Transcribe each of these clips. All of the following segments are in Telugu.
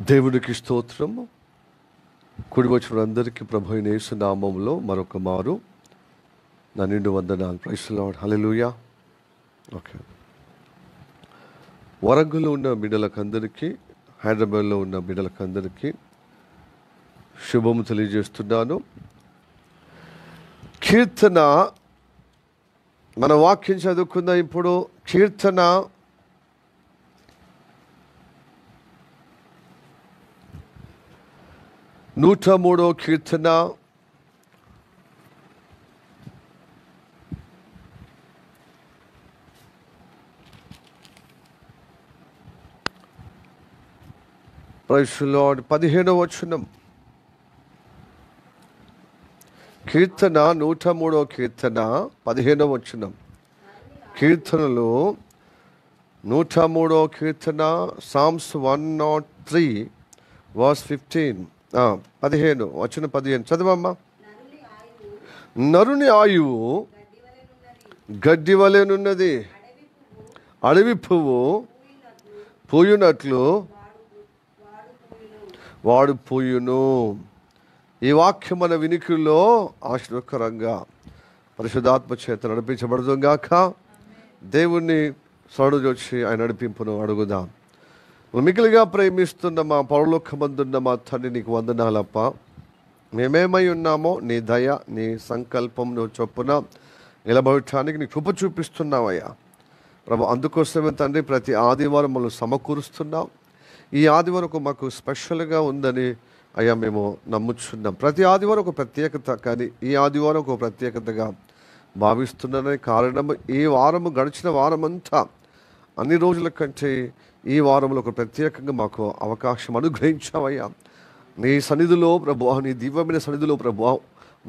దేవునికి స్తోత్రము. కూడి వచ్చిన అందరికీ ప్రభు అయిన యేసు నామములో మరొక మారు నా నిండు వందనాలు. Praise the lord. Hallelujah. Okay, వరంగల్లో ఉన్న బిడ్డలకందరికీ, హైదరాబాద్లో ఉన్న బిడ్డలకందరికీ శుభము తెలియజేస్తున్నాను. కీర్తన, మన వాక్యం చదువుకుందాం. ఇప్పుడు కీర్తన 103వ కీర్తన ప్రైజ్ ది లార్డ్. 15వ వచనం. కీర్తన 103వ కీర్తన 15వ వచనం. కీర్తనలో 103వ కీర్తన, సామ్స్ 103 verse 15, 15 వచనం 15 చదవమ్మా. నరుని ఆయువు గడ్డి వలెనున్నది, అడవి పువ్వు పూయునట్లు వాడు పూయును. ఈ వాక్యం మన వినికిడిలో ఆశీర్వకరంగా పరిశుద్ధాత్మ చేత నడిపించబడుతుంగాక. దేవుణ్ణి సడుజొచ్చి ఆయన నడిపింపును అడుగుదాం. మిగిలిగా ప్రేమిస్తున్న మా పరలోకమందున్న మా తండ్రి, నీకు వందనాలప్ప. మేమేమై ఉన్నామో నీ దయ, నీ సంకల్పం నువ్వు చొప్పున నిలబడటానికి నీ కృప చూపిస్తున్నావయ్యా ప్రభు. అందుకోసమే తండ్రి ప్రతి ఆదివారం మనం సమకూరుస్తున్నాం. ఈ ఆదివారం మాకు స్పెషల్గా ఉందని అయ్యా మేము నమ్ముచున్నాం. ప్రతి ఆదివారం ఒక ప్రత్యేకత, కానీ ఈ ఆదివారం ఒక ప్రత్యేకతగా భావిస్తున్నానని కారణం, ఈ వారము గడిచిన వారమంతా అన్ని రోజుల కంటే ఈ వారంలో ఒక ప్రత్యేకంగా మాకు అవకాశం అనుగ్రహించావయ్యా. నీ సన్నిధిలో ప్రభు, నీ దివ్యమైన సన్నిధిలో ప్రభు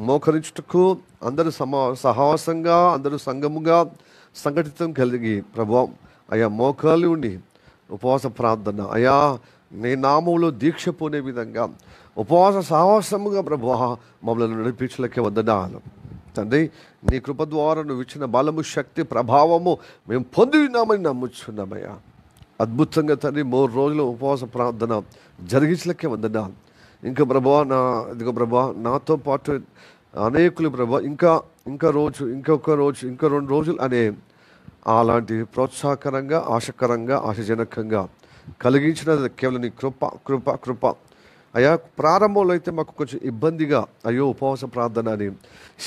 మోకరించుటకు అందరూ సహవాసంగా, అందరూ సంఘముగా సంఘటితం కలిగి ప్రభు అయ్యా మోకాలు ఉండి ఉపవాస ప్రార్థన అయ్యా నీ నామంలో దీక్ష పోనే విధంగా ఉపవాస సహవాసముగా ప్రభు మమ్మల్ని నడిపించలేకే వందనాలు తండ్రి. నీ కృప ద్వారా నువ్వు ఇచ్చిన బలము, శక్తి, ప్రభావము మేము పొంది ఉన్నామని నమ్ముచున్నామయ్యా. అద్భుతంగా తండ్రి 3 రోజుల ఉపవాస ప్రార్థన జరిగించలేకే వందనాలు. ఇంకా ప్రభా ఇదిగో ప్రభా నాతో పాటు అనేకులు ప్రభా ఇంకా రోజు, ఇంకొక రోజు, ఇంకా 2 రోజులు అనే అలాంటి ప్రోత్సాహకరంగా, ఆశకరంగా, ఆశాజనకంగా కలిగించినది కేవలం నీ కృప కృప కృప అయ్యా. ప్రారంభంలో అయితే మాకు కొంచెం ఇబ్బందిగా, అయ్యో ఉపవాస ప్రార్థన అని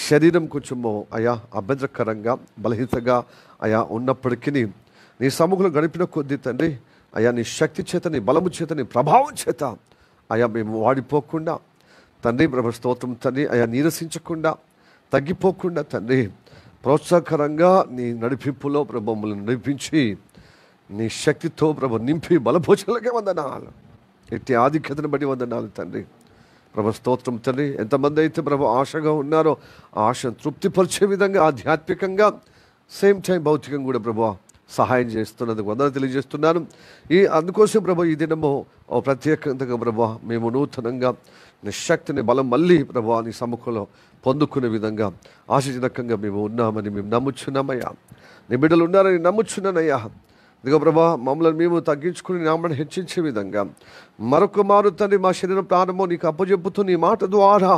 శరీరం కొంచెము అయ్యా అభ్యంతరకరంగా, బలహీనతగా అయ్యా ఉన్నప్పటికీ నీ సముఖంలో గడిపిన కొద్దీ తండ్రి అయ్యా నీ శక్తి చేత, నీ బలము చేత, నీ ప్రభావం చేత అయ్యా మేము వాడిపోకుండా తండ్రి ప్రభు స్తోత్రం తండ్రి అయ్యా నీరసించకుండా, తగ్గిపోకుండా తండ్రి ప్రోత్సాహకరంగా నీ నడిపింపులో ప్రభు మమ్మల్ని నడిపించి నీ శక్తితో ప్రభు నింపి బలభోజనలకే వందనాలు. ఎట్టి ఆధిక్యతను బట్టి వందనాలు తండ్రి ప్రభు స్తోత్రం తండ్రి. ఎంతమంది అయితే ప్రభు ఆశగా ఉన్నారో ఆ ఆశను తృప్తిపరిచే విధంగా ఆధ్యాత్మికంగా, సేమ్ టైం భౌతికంగా కూడా ప్రభు సహాయం చేస్తున్నందుకు వందనాలు తెలియజేస్తున్నాను. అందుకోసం ప్రభు ఈ దినము ప్రత్యేకంగా ప్రభు మేము నూతనంగా నీ శక్తిని, బలం మళ్ళీ ప్రభు నీ సముఖంలో పొందుకునే విధంగా ఆశాజనకంగా మేము ఉన్నామని మేము నమ్ముచున్నామయ్యా. నీ బిడ్డలు ఉన్నారని నమ్ముచున్నానయ్యా. ఇదిగో ప్రభా మమ్మల్ని మేము తగ్గించుకుని నామని హెచ్చించే విధంగా మరొక మారు తండ్రి మా శరీరం ప్రాణమో నీకు అప్పజెప్పుతూ నీ మాట ద్వారా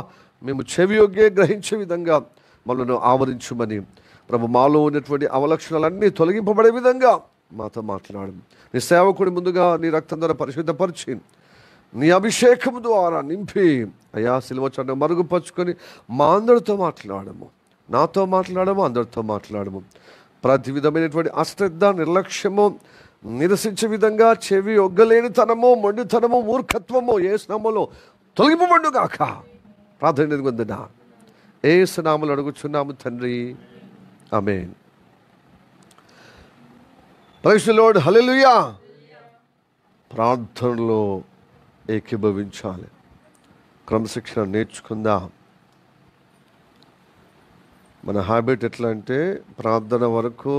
మేము చెవియోగ్య గ్రహించే విధంగా మమ్మల్ని ఆవరించుమని ప్రభు మాలో ఉన్నటువంటి అవలక్షణాలన్నీ తొలగింపబడే విధంగా మాతో మాట్లాడు. నీ సేవకుడి ముందుగా నీ రక్తం ద్వారా పరిశుద్ధపరిచి నీ అభిషేకం ద్వారా నింపి అయ్యా సిలువ చాటున మరుగుపరుచుకొని మా అందరితో మాట్లాడము, నాతో మాట్లాడము, అందరితో మాట్లాడము. ప్రతి విధమైనటువంటి అశ్రద్ధ, నిర్లక్ష్యము, నిరసించే విధంగా చెవి ఒగ్గలేనితనము, మొండితనము, మూర్ఖత్వము యేసు నామములో తొలగింపబడుగాక. ప్రార్థన పొందిన యేసు నామములో అడుగుచున్నాము తండ్రి, amen. Praise the lord. Hallelujah. ప్రార్థనలో ఏకీభవించాలి, క్రమశిక్షణ నేర్చుకుందాం. మన హ్యాబిట్ ఎట్లా అంటే ప్రార్థన వరకు,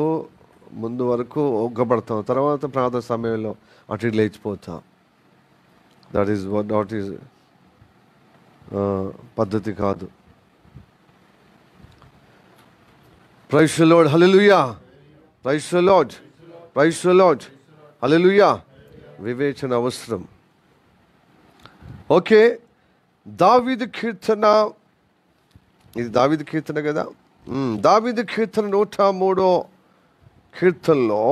ముందు వరకు ఒగ్గబడతాం, తర్వాత ప్రార్థన సమయంలో అటు లేచిపోతాం. దట్ ఈస్ పద్ధతి కాదు. Praise the lord. Hallelujah. Praise the Lord. Praise the lord. Hallelujah. వివేచన అవసరం. ఓకే, దావీదు కీర్తన, ఇది దావీదు కీర్తన కదా. దావీదు కీర్తన 103 కీర్తనలో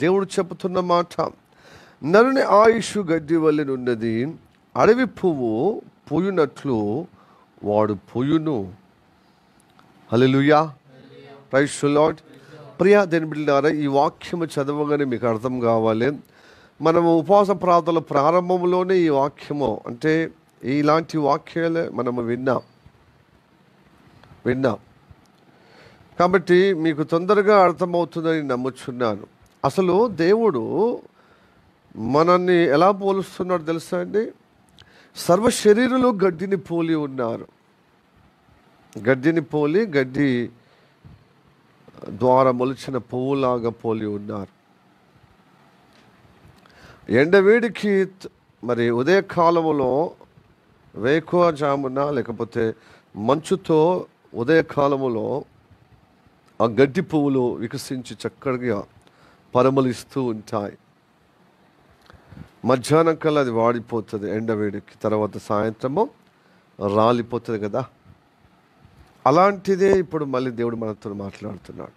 దేవుడు చెబుతున్న మాట, నరుని ఆయుష్ గడ్డి వలెనున్నది, అడవి పువ్వు పూయునట్లు వాడు పూయును. హల్లెలూయా, ప్రైజ్ ది లార్డ్. ప్రియా దేని బిడ్డలారా, ఈ వాక్యము చదవగానే మీకు అర్థం కావాలి, మనము ఉపవాస ప్రార్థనల ప్రారంభంలోనే ఈ వాక్యము, అంటే ఇలాంటి వాక్యాలే మనము విన్నాం. కాబట్టి మీకు తొందరగా అర్థమవుతుందని నమ్ముచున్నాను. అసలు దేవుడు మనల్ని ఎలా పోలుస్తున్నాడు తెలుసా అండి? సర్వ శరీరులు గడ్డిని పోలి ఉన్నారు. గడ్డిని పోలి, గడ్డి ద్వారా మొలిచిన పువ్వులాగా పోలి ఉన్నారు. ఎండవేడికి మరి ఉదయకాలములో వేకువజామున లేకపోతే మంచుతో ఉదయకాలములో ఆ గడ్డి పువ్వులు వికసించి చక్కగా పరిమళిస్తూ ఉంటాయి. మధ్యాహ్నం కల్లా అది వాడిపోతుంది ఎండవేడికి, తర్వాత సాయంత్రము రాలిపోతుంది కదా. అలాంటిదే ఇప్పుడు మళ్ళీ దేవుడు మనతో మాట్లాడుతున్నాడు.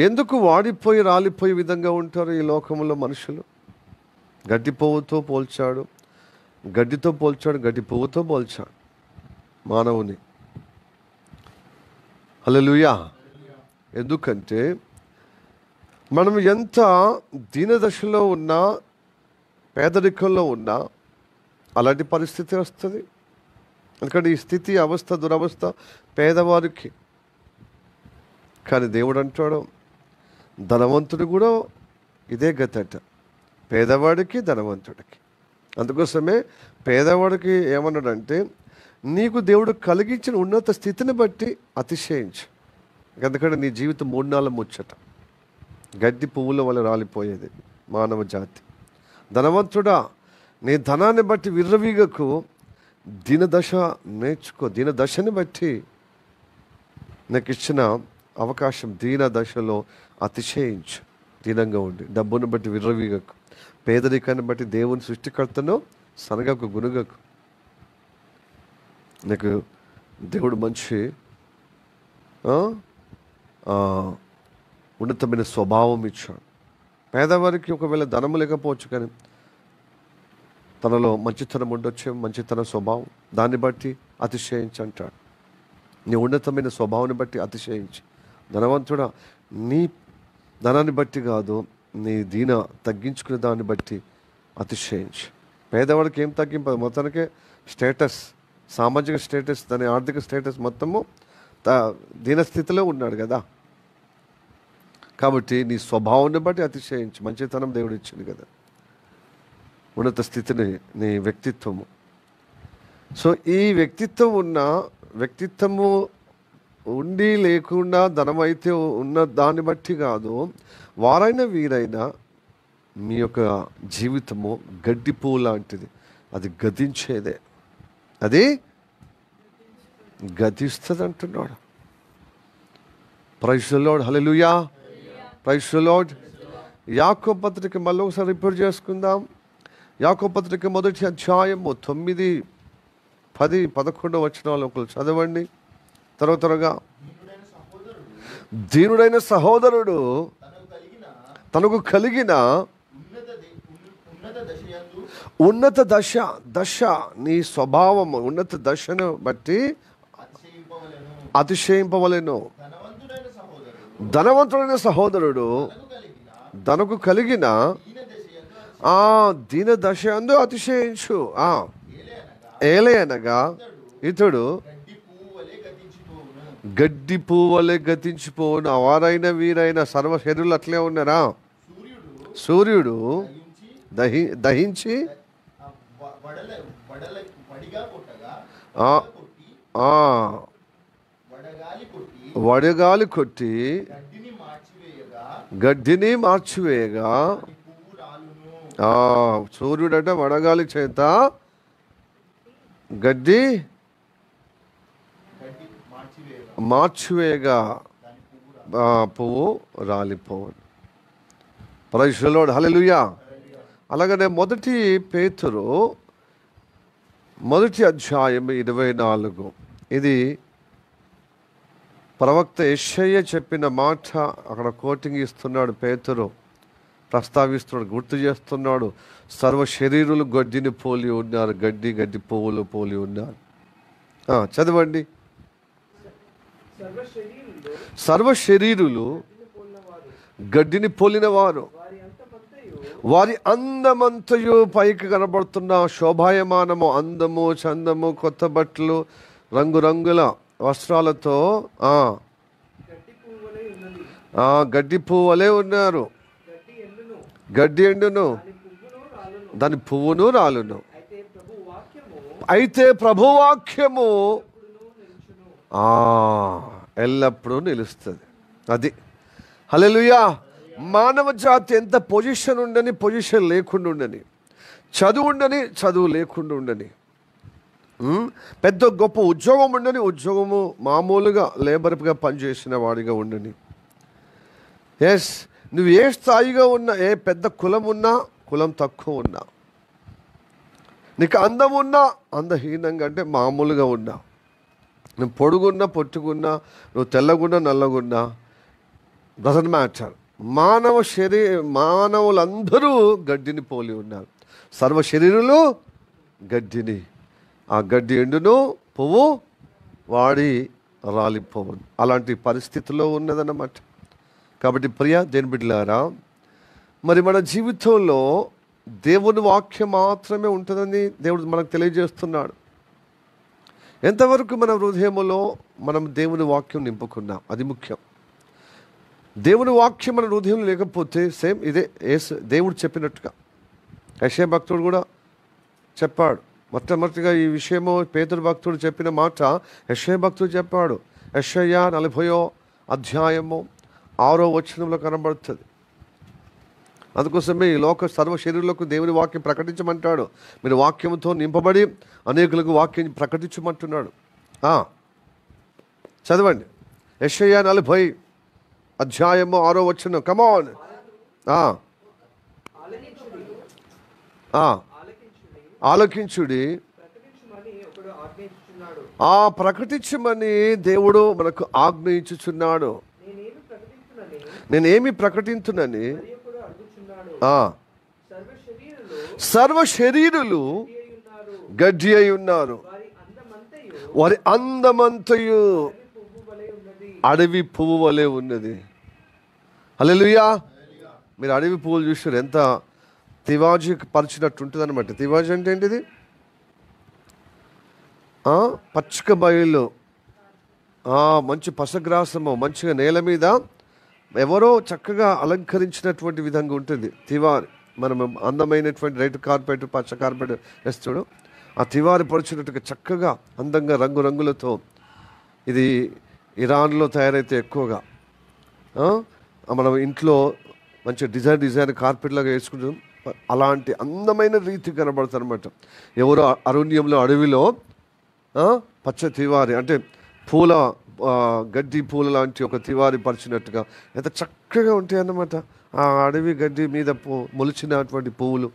ఎందుకు వాడిపోయి రాలిపోయే విధంగా ఉంటారు ఈ లోకంలో మనుషులు? గడ్డి పువ్వుతో పోల్చాడు, గడ్డితో పోల్చాడు, గడ్డి పువ్వుతో పోల్చాడు మానవుని. హల్లెలూయా. ఎందుకంటే మనం ఎంత దీనదశలో ఉన్నా, పేదరికంలో ఉన్నా అలాంటి పరిస్థితి వస్తుంది. ఎందుకంటే ఈ స్థితి, అవస్థ, దురవస్థ పేదవారికి. కానీ దేవుడు అంటాడు, ధనవంతుడు కూడా ఇదే గతి అట, పేదవాడికి ధనవంతుడికి. అందుకోసమే పేదవాడికి ఏమన్నాడంటే, నీకు దేవుడు కలిగించిన ఉన్నత స్థితిని బట్టి అతిశయించు. ఎందుకంటే నీ జీవితం 3 నాళ్ళ ముచ్చట, గడ్డి పువ్వుల వల్ల రాలిపోయేది మానవ జాతి. ధనవంతుడా, నీ ధనాన్ని బట్టి విర్రవీగకు, దీనదశ నేర్చుకో. దీనదశని బట్టి నాకు ఇచ్చిన అవకాశం, దీన దశలో అతిశయించు, దీనంగా ఉండి. డబ్బును బట్టి విర్రవీగకు, పేదరికాన్ని బట్టి దేవుని సృష్టికర్తను సనగకు, గునుగకు. నీకు దేవుడు మంచి ఉన్నతమైన స్వభావం ఇచ్చాడు. పేదవారికి ఒకవేళ ధనము లేకపోవచ్చు, కానీ తనలో మంచితనం ఉండొచ్చు, మంచితన స్వభావం, దాన్ని బట్టి అతిశయించి అంటాడు. నీ ఉన్నతమైన స్వభావాన్ని బట్టి అతిశయించి. ధనవంతుడా, నీ ధనాన్ని బట్టి కాదు, నీ దీన తగ్గించుకునే దాన్ని బట్టి అతిశయించి. పేదవాడికి ఏం తగ్గింపదు, మొత్తానికి స్టేటస్, సామాజిక స్టేటస్, దాని ఆర్థిక స్టేటస్ మొత్తము దీనస్థితిలో ఉన్నాడు కదా. కాబట్టి నీ స్వభావాన్ని బట్టి అతిశయించి. మంచితనం దేవుడు ఇచ్చింది కదా, ఉన్నత స్థితిని, నీ వ్యక్తిత్వము. సో ఈ వ్యక్తిత్వము ఉండి లేకుండా ధనమైతే ఉన్న దాన్ని బట్టి కాదు, వారైనా వీరైనా మీ యొక్క జీవితము గడ్డి పువ్వు లాంటిది. అది గతించేదే, అది గతిస్తుంది అంటున్నాడు. Praise the lord. Hallelujah, praise the lord. యాకోబు పత్రిక మళ్ళీ ఒకసారి రిపీట్ చేసుకుందాం. యాకోబు పత్రిక 1వ అధ్యాయము 9, 10, 11 వచనాలు ఒకరు చదవండి త్వరగా. దీనుడైన సహోదరుడు తనకు కలిగిన ఉన్నత దశ నీ స్వభావము, ఉన్నత దశను బట్టి అతిశయింపవలెను. ధనవంతుడైన సహోదరుడు తనకు కలిగిన దీన దశ అందు అతిశయించు. ఏలయనగా ఇతడు గడ్డి పువ్వులే గతించిపోవును. వారైన వీరైన సర్వ శరీరులు అట్లే ఉన్నారా? సూర్యుడు దహించి వడగాలి కొట్టి గడ్డిని మార్చివేయగా, సూర్యుడట వడగాలి చేత గడ్డి మార్చివేయగా పువ్వు రాలిపోవు. Praise the lord. హల్లెలూయా. అలాగనే 1 పేతురు మొదటి అధ్యాయం 24. ఇది ప్రవక్త యెషయా చెప్పిన మాట అక్కడ కోటింగ్ ఇస్తున్నాడు. పేతురు ప్రస్తావిస్తున్నాడు, గుర్తు చేస్తున్నాడు. సర్వ శరీరులు గడ్డిని పోలి ఉన్నారు, గడ్డి పువ్వులు పోలి ఉన్నారు. చదవండి. సర్వ శరీరులు గడ్డిని పోలిన వారు, వారి అందమంతయు పైకి కనబడుతున్న శోభాయమానము, అందము, చందము, కొత్త బట్టలు, రంగురంగుల వస్త్రాలతో గడ్డి పువ్వులే ఉన్నారు. గడ్డి ఎండును, దాని పువ్వును రాలును. అయితే ప్రభువాక్యము ఎల్లప్పుడూ నిలుస్తుంది. అది హల్లెలూయా. మానవ జాతి ఎంత పొజిషన్ ఉండని, పొజిషన్ లేకుండా ఉండని, చదువు ఉండని, చదువు లేకుండా ఉండని, పెద్ద గొప్ప ఉద్యోగం ఉండని, ఉద్యోగము మామూలుగా లేబర్గా పనిచేసిన వాడిగా ఉండని, ఎస్ నువ్వు ఏ స్థాయిగా ఉన్నా, ఏ పెద్ద కులం ఉన్నా, కులం తక్కువ ఉన్నా, నీకు అందం ఉన్నా, అందహీనంగా అంటే మామూలుగా ఉన్నా, నువ్వు పొడుగున్నా, పొట్టుకున్నా, నువ్వు తెల్లగున్నా, నల్లగున్నా, డజంట్ మ్యాటర్. మానవులందరూ గడ్డిని పోలి ఉన్నారు. సర్వ శరీరులు గడ్డిని, ఆ గడ్డి ఎండును, పువ్వు వాడి రాలిపోవును. అలాంటి పరిస్థితిలో ఉన్నదన్నమాట. కాబట్టి ప్రియ దేని బిడ్డలారా, మరి మన జీవితంలో దేవుని వాక్యం మాత్రమే ఉంటుందని దేవుడు మనకు తెలియజేస్తున్నాడు. ఎంతవరకు మన హృదయములో మనం దేవుని వాక్యం నింపుకున్నాం, అది ముఖ్యం. దేవుని వాక్యం మన హృదయంలో లేకపోతే సేమ్ ఇదే దేవుడు చెప్పినట్టుగా యెషయా భక్తుడు కూడా చెప్పాడు. మొట్టమొదటిగా ఈ విషయము పేతురు భక్తుడు చెప్పిన మాట యెషయా భక్తుడు చెప్పాడు. యెషయా 40వ అధ్యాయము 6వ వచనంలో కనబడుతుంది. అందుకోసమే ఈ లోక సర్వ శరీరులకు దేవుని వాక్యం ప్రకటించమంటాడు. మీరు వాక్యంతో నింపబడి అనేకులకు వాక్యం ప్రకటించమంటున్నాడు. చదవండి. యెషయా 40 అధ్యాయము 6వ వచనం. కమాన్. ఆలకించుడి, ప్రకటించమని దేవుడు మనకు ఆజ్ఞయించుచున్నాడు. నేనేమి ప్రకటించునని సర్వ శరీరులు గడ్డి అయి ఉన్నారు, వారి అందమంతయు అడవి పువ్వు వలె ఉన్నది. హల్లెలూయా. మీరు అడవి పువ్వులు చూసారు, ఎంత తివాజీ పరిచినట్టు ఉంటుంది అనమాట. తివాజీ అంటే ఏంటిది? పచ్చిక బయలు, మంచి పసగ్రాసము, మంచిగా నేల మీద ఎవరో చక్కగా అలంకరించినటువంటి విధంగా ఉంటుంది తివారి. మనం అందమైనటువంటి రెడ్ కార్పెట్, పచ్చ కార్పెట్ వేస్తాడు, ఆ తివారి పరిచినట్టుగా చక్కగా అందంగా రంగురంగులతో. ఇది ఇరాన్లో తయారైతే ఎక్కువగా మనం ఇంట్లో మంచి డిజైన్ కార్పెట్లాగా వేసుకుంటాం. అలాంటి అందమైన రీతి కనబడుతుంది అనమాట. ఎవరో అరణ్యంలో, అడవిలో పచ్చ తివారి అంటే పూల గడ్డి పూల లాంటి ఒక తివారి పరిచినట్టుగా ఎంత చక్కగా ఉంటాయి అన్నమాట. ఆ అడవి గడ్డి మీద మొలిచినటువంటి పువ్వులు,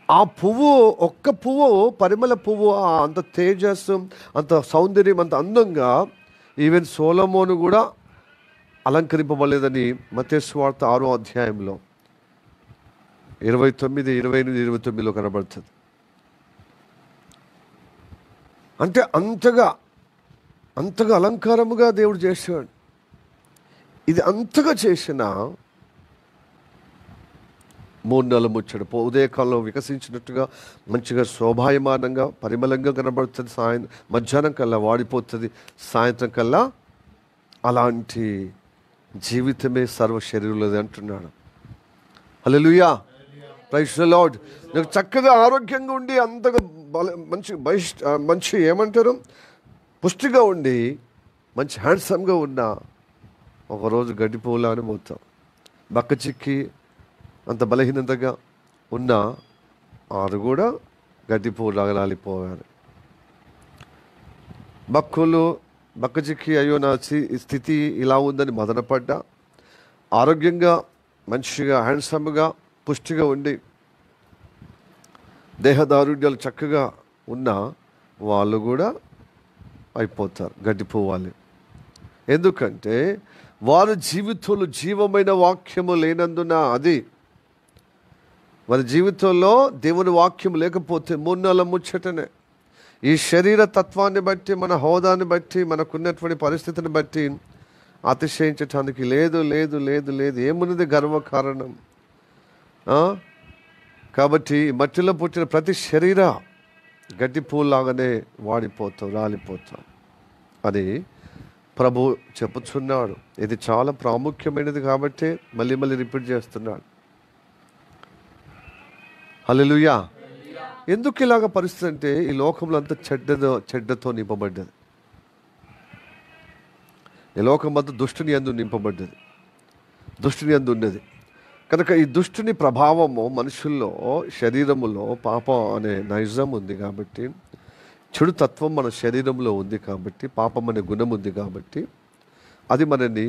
ఆ పువ్వు, ఒక్క పువ్వు, పరిమళ పువ్వు, అంత తేజస్సు, అంత సౌందర్యం, అంత అందంగా ఈవెన్ సొలొమోను కూడా అలంకరింపబడలేదని మత్తయి సువార్త 6వ అధ్యాయంలో 29, 28, 29లో కనబడుతుంది. అంటే అంతగా అలంకారముగా దేవుడు చేశాడు. ఇది అంతగా చేసిన 3 నెలల ముచ్చడు ఉదయకాలంలో వికసించినట్టుగా మంచిగా శోభాయమానంగా పరిమళంగా కనబడుతుంది. మధ్యాహ్నం కల్లా వాడిపోతుంది, సాయంత్రం కల్లా. అలాంటి జీవితమే సర్వ శరీరులది అంటున్నాడు. హల్లెలూయా. Praise the Lord. నాకు చక్కగా ఆరోగ్యంగా ఉండి అంతగా మంచి ఏమంటారు, పుష్టిగా ఉండి మంచి హ్యాండ్సమ్గా ఉన్న ఒకరోజు గడ్డి పువ్వులా అని పోతాం. బక్క చిక్కి అంత బలహీనతగా ఉన్న వారు కూడా గడ్డి పువ్వులాగా రాలిపోయారు. బక్క చిక్కి అయ్యో నా స్థితి ఇలా ఉందని మదనపడ్డా, ఆరోగ్యంగా మంచిగా హ్యాండ్సమ్గా పుష్టిగా ఉండి దేహదారుఢ్యాలు చక్కగా ఉన్నా వాళ్ళు కూడా అయిపోతారు, గడ్డిపోవాలి. ఎందుకంటే వారి జీవితంలో జీవమైన వాక్యము లేనందున, అది వారి జీవితంలో దేవుని వాక్యం లేకపోతే మూన్నెల ముచ్చటనే. ఈ శరీర తత్వాన్ని బట్టి, మన హోదాని బట్టి, మనకున్నటువంటి పరిస్థితిని బట్టి అతిశయించటానికి లేదు లేదు లేదు లేదు. ఏమున్నది గర్వకారణం? కాబట్టి మట్టిలో పుట్టిన ప్రతి శరీర గడ్డి పూలాగానే వాడిపోతాం, రాలిపోతాం అని ప్రభు చెప్పుచున్నాడు. ఇది చాలా ప్రాముఖ్యమైనది కాబట్టి మళ్ళీ మళ్ళీ రిపీట్ చేస్తున్నాడు. హల్లెలూయా. ఎందుకు ఇలాగ పరిస్థితి అంటే ఈ లోకంలో అంతా చెడ్డతో నింపబడ్డది. ఈ లోకం అంతా దుష్టుని యందు నింపబడ్డది, దుష్టుని యందు ఉన్నది. కనుక ఈ దుష్టుని ప్రభావము మనుషుల్లో, శరీరములో పాపం అనే నైజం ఉంది కాబట్టి, చెడు తత్వం మన శరీరంలో ఉంది కాబట్టి, పాపం అనే గుణం ఉంది కాబట్టి అది మనని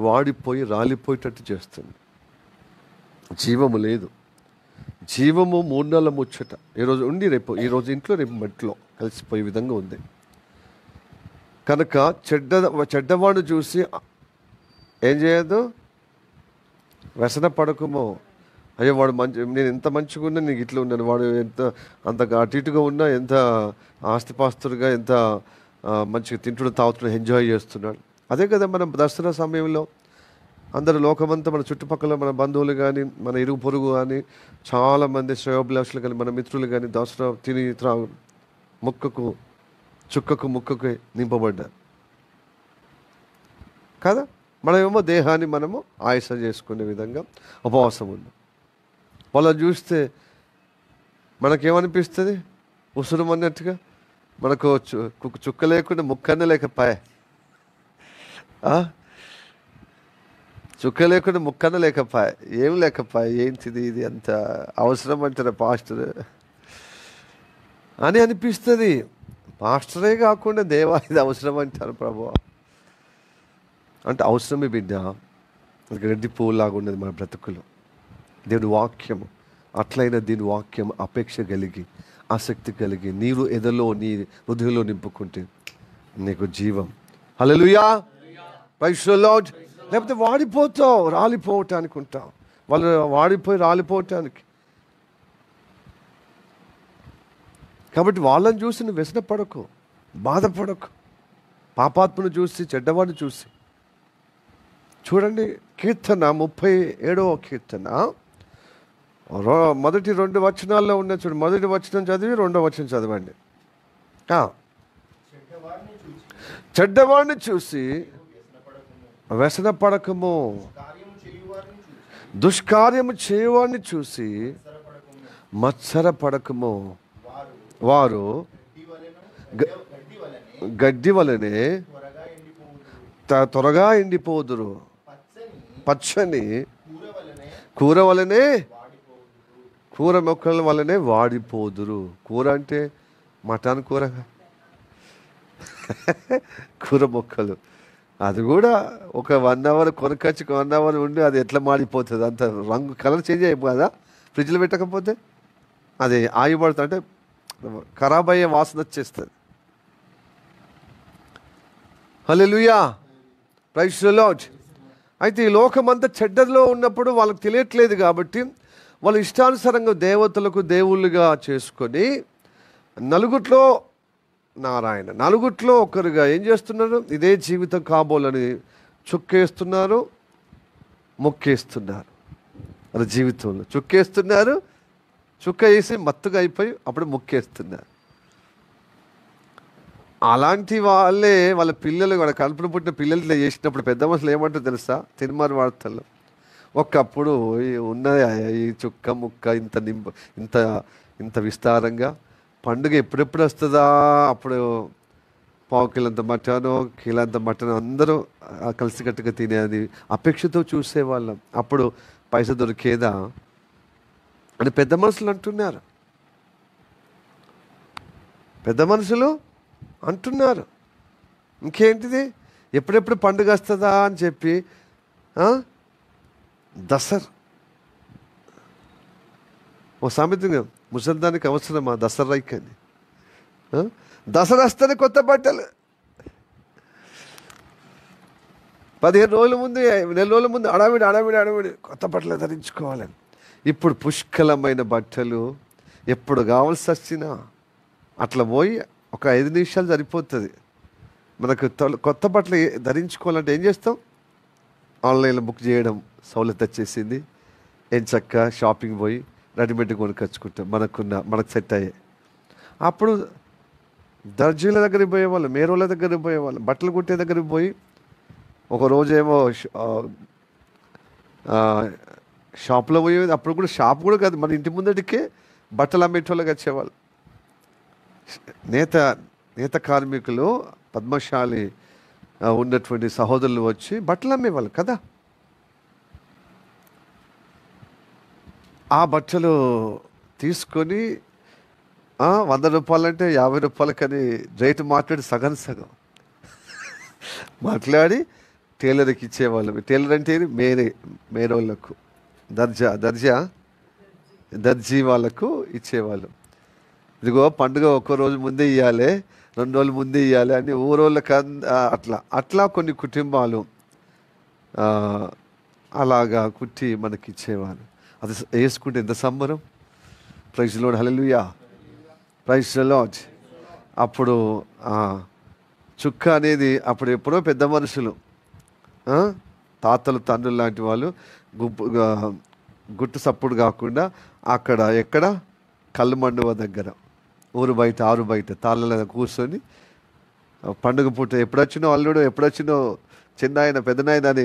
వాడిపోయి రాలిపోయేటట్టు చేస్తుంది. జీవము లేదు. జీవము మూన్నెల ముచ్చట. ఈరోజు ఉండి రేపు, ఈరోజు ఇంట్లో రేపు మట్టిలో కలిసిపోయే విధంగా ఉంది. కనుక చెడ్డవాడిని చూసి ఏం చేయదు, వ్యసన పడకమో. అయ్యో వాడు నేను ఎంత మంచిగా ఉన్నా నీకు ఇట్లా ఉన్నాను, వాడు అంత అటు ఇటుగా ఉన్నా, ఎంత ఆస్తిపాస్తులుగా, ఎంత మంచిగా తింటుడు తాగుతున్నాడు, ఎంజాయ్ చేస్తున్నాడు. అదే కదా మనం దసరా సమయంలో అందరు లోకమంతా, మన చుట్టుపక్కల మన బంధువులు కానీ, మన ఇరుగు పొరుగు కానీ, చాలామంది శ్రేయోభిలాషులు కానీ, మన మిత్రులు కానీ దసరా తిని త్రాగు చుక్కకు ముక్కకు నింపబడ్డారు కదా. మనమేమో దేహాన్ని మనము ఆయాసం చేసుకునే విధంగా ఉపవాసం ఉన్నాం. వాళ్ళని చూస్తే మనకేమనిపిస్తుంది? ఉసురు అన్నట్టుగా. మనకు చుక్క లేకుండా ముక్కనే లేకపోయా, చుక్క లేకుండా ముక్కన లేకపోయా, ఏం లేకపోయా, ఏంటిది ఇది అంత అవసరం అంటారా పాస్టర్ అని అనిపిస్తుంది. పాస్టరే కాకుండా దేవా ఇది అవసరం అంటారు ప్రభు. అంటే అవసరమే బిడ్డ. గడ్డి పువ్వులాగా ఉన్నది మన బ్రతుకులో దేవుని వాక్యము. అట్లయినా దీని వాక్యం అపేక్ష కలిగి, ఆసక్తి కలిగి నీవు ఎదలో, నీ హృదయంలో నింపుకుంటే నీకు జీవం. హల్లెలూయా, ప్రైజ్ ది లార్డ్. లేకపోతే వాడిపోతావు, రాలిపోవటానికి ఉంటావు. వాళ్ళు వాడిపోయి రాలిపోవటానికి. కాబట్టి వాళ్ళని చూసి నువ్వు వ్యసన పడకు, బాధపడకు. పాపాత్మను చూసి, చెడ్డవాడిని చూసి. చూడండి, కీర్తన 37వ కీర్తన మొదటి 2 వచనాల్లో ఉన్న చూడండి. మొదటి వచనం చదివి 2వ వచనం చదవండి. చెడ్డవాడిని చూసి వ్యసన పడకము, దుష్కార్యము చేయువాడిని చూసి మత్సర పడకము. వారు గడ్డి వలనే త్వరగా ఎండిపోదురు, పచ్చని కూర వలనే, కూర మొక్కల వలనే వాడిపోదురు. కూర అంటే మటన్ కూర, కూర మొక్కలు. అది కూడా ఒక 1 అవర్ కొనుకొచ్చి 1 అవర్ ఉండి అది ఎట్లా మాడిపోతుంది, అంత రంగు కలర్ చేంజ్ అయిపోదా ఫ్రిడ్జ్లో పెట్టకపోతే. అది ఆగిపడుతుంది, అంటే ఖరాబ్ అయ్యే వాసన వచ్చేస్తుంది. హల్లెలూయా, ప్రైజ్ ది లార్డ్. అయితే ఈ లోకమంతా చెడ్డలో ఉన్నప్పుడు వాళ్ళకి తెలియట్లేదు కాబట్టి వాళ్ళు ఇష్టానుసారంగా దేవతలకు దేవుళ్ళుగా చేసుకొని నలుగుట్లో నారాయణ, నలుగుట్లో ఒకరుగా ఏం చేస్తున్నారు? ఇదే జీవితం కాబోలని చుక్కేస్తున్నారు, మొక్కేస్తున్నారు. అది జీవితంలో చుక్కేస్తున్నారు, చుక్క వేసి మత్తుగా అయిపోయి అప్పుడు మొక్కేస్తున్నారు. అలాంటి వాళ్ళే వాళ్ళ పిల్లలు, వాళ్ళ కల్పన పుట్టిన పిల్లలు ఇట్లా చేసినప్పుడు పెద్ద మనుషులు ఏమంటారు తెలుసా? తిరుమల వార్తల్లో ఒకప్పుడు ఉన్నది ఈ చుక్క ముక్క ఇంత విస్తారంగా. పండుగ ఎప్పుడెప్పుడు వస్తుందా, అప్పుడు పావు కిలంత మటను, కిలంత మటను అందరూ కలిసికట్టుగా తినేది అపేక్షతో చూసేవాళ్ళం. అప్పుడు పైసా దొరికేదా అని పెద్ద మనుషులు అంటున్నారు. పెద్ద మనుషులు అంటున్నారు. ఇంకేంటిది, ఎప్పుడెప్పుడు పండుగ వస్తుందా అని చెప్పి ఓ సామెత, ముసలిదానికి అవసరమా దసరాకి అని. దసరా వస్తేనే కొత్త బట్టలు. 15 రోజుల ముందు, నెల రోజుల ముందు అడావిడి కొత్త బట్టలు ధరించుకోవాలని. ఇప్పుడు పుష్కలమైన బట్టలు ఎప్పుడు కావాల్సి వచ్చినా అట్లా పోయి ఒక 5 నిమిషాలు సరిపోతుంది. మనకు కొత్త బట్టలు ధరించుకోవాలంటే ఏం చేస్తాం? ఆన్లైన్లో బుక్ చేయడం సౌలత్ వచ్చేసింది. ఏం చక్క షాపింగ్ పోయి రెడీమేడ్ కొనుక్కొచ్చుకుంటాం మనకు సెట్ అయ్యే. అప్పుడు దర్జీల దగ్గరికి పోయేవాళ్ళం, మేరోళ్ళ దగ్గరికి పోయేవాళ్ళం, బట్టలు కుట్టే దగ్గరికి పోయి ఒక రోజేమో షాప్లో పోయేది. అప్పుడు కూడా షాప్ కూడా కాదు, మన ఇంటి ముందటికే బట్టలు అమ్మేటోళ్ళకి వచ్చేవాళ్ళు. నేత కార్మికులు, పద్మశాలి ఉన్నటువంటి సహోదరులు వచ్చి బట్టలు అమ్మేవాళ్ళు కదా. ఆ బట్టలు తీసుకొని 100 రూపాయలంటే 50 రూపాయలకని రేటు మాట్లాడి సగం మాట్లాడి టైలర్కి ఇచ్చేవాళ్ళం. టైలర్ అంటే మేరోళ్ళకు, దర్జీ వాళ్ళకు ఇచ్చేవాళ్ళు. ఇదిగో పండుగ 1 రోజు ముందే ఇవ్వాలి, 2 రోజులు ముందే ఇవ్వాలి అని ఊరోళ్ళకి అట్లా కొన్ని కుటుంబాలు అలాగా కుట్టి మనకి ఇచ్చేవాళ్ళు. అది వేసుకుంటే ఎంత సంబరం. Praise the lord, hallelujah, praise the lord. అప్పుడు చుక్క అనేది అప్పుడు ఎప్పుడో పెద్ద మనుషులు, తాతలు తండ్రులు లాంటి వాళ్ళు గుట్టు సప్పుడు కాకుండా ఎక్కడ కళ్ళు మండువ దగ్గర ఊరు బయట ఆరు బయట తాళ్ళ కూర్చొని పండుగ పూట ఎప్పుడొచ్చినో అల్లుడు, ఎప్పుడొచ్చినో చిన్నాయన పెద్దనాయన అని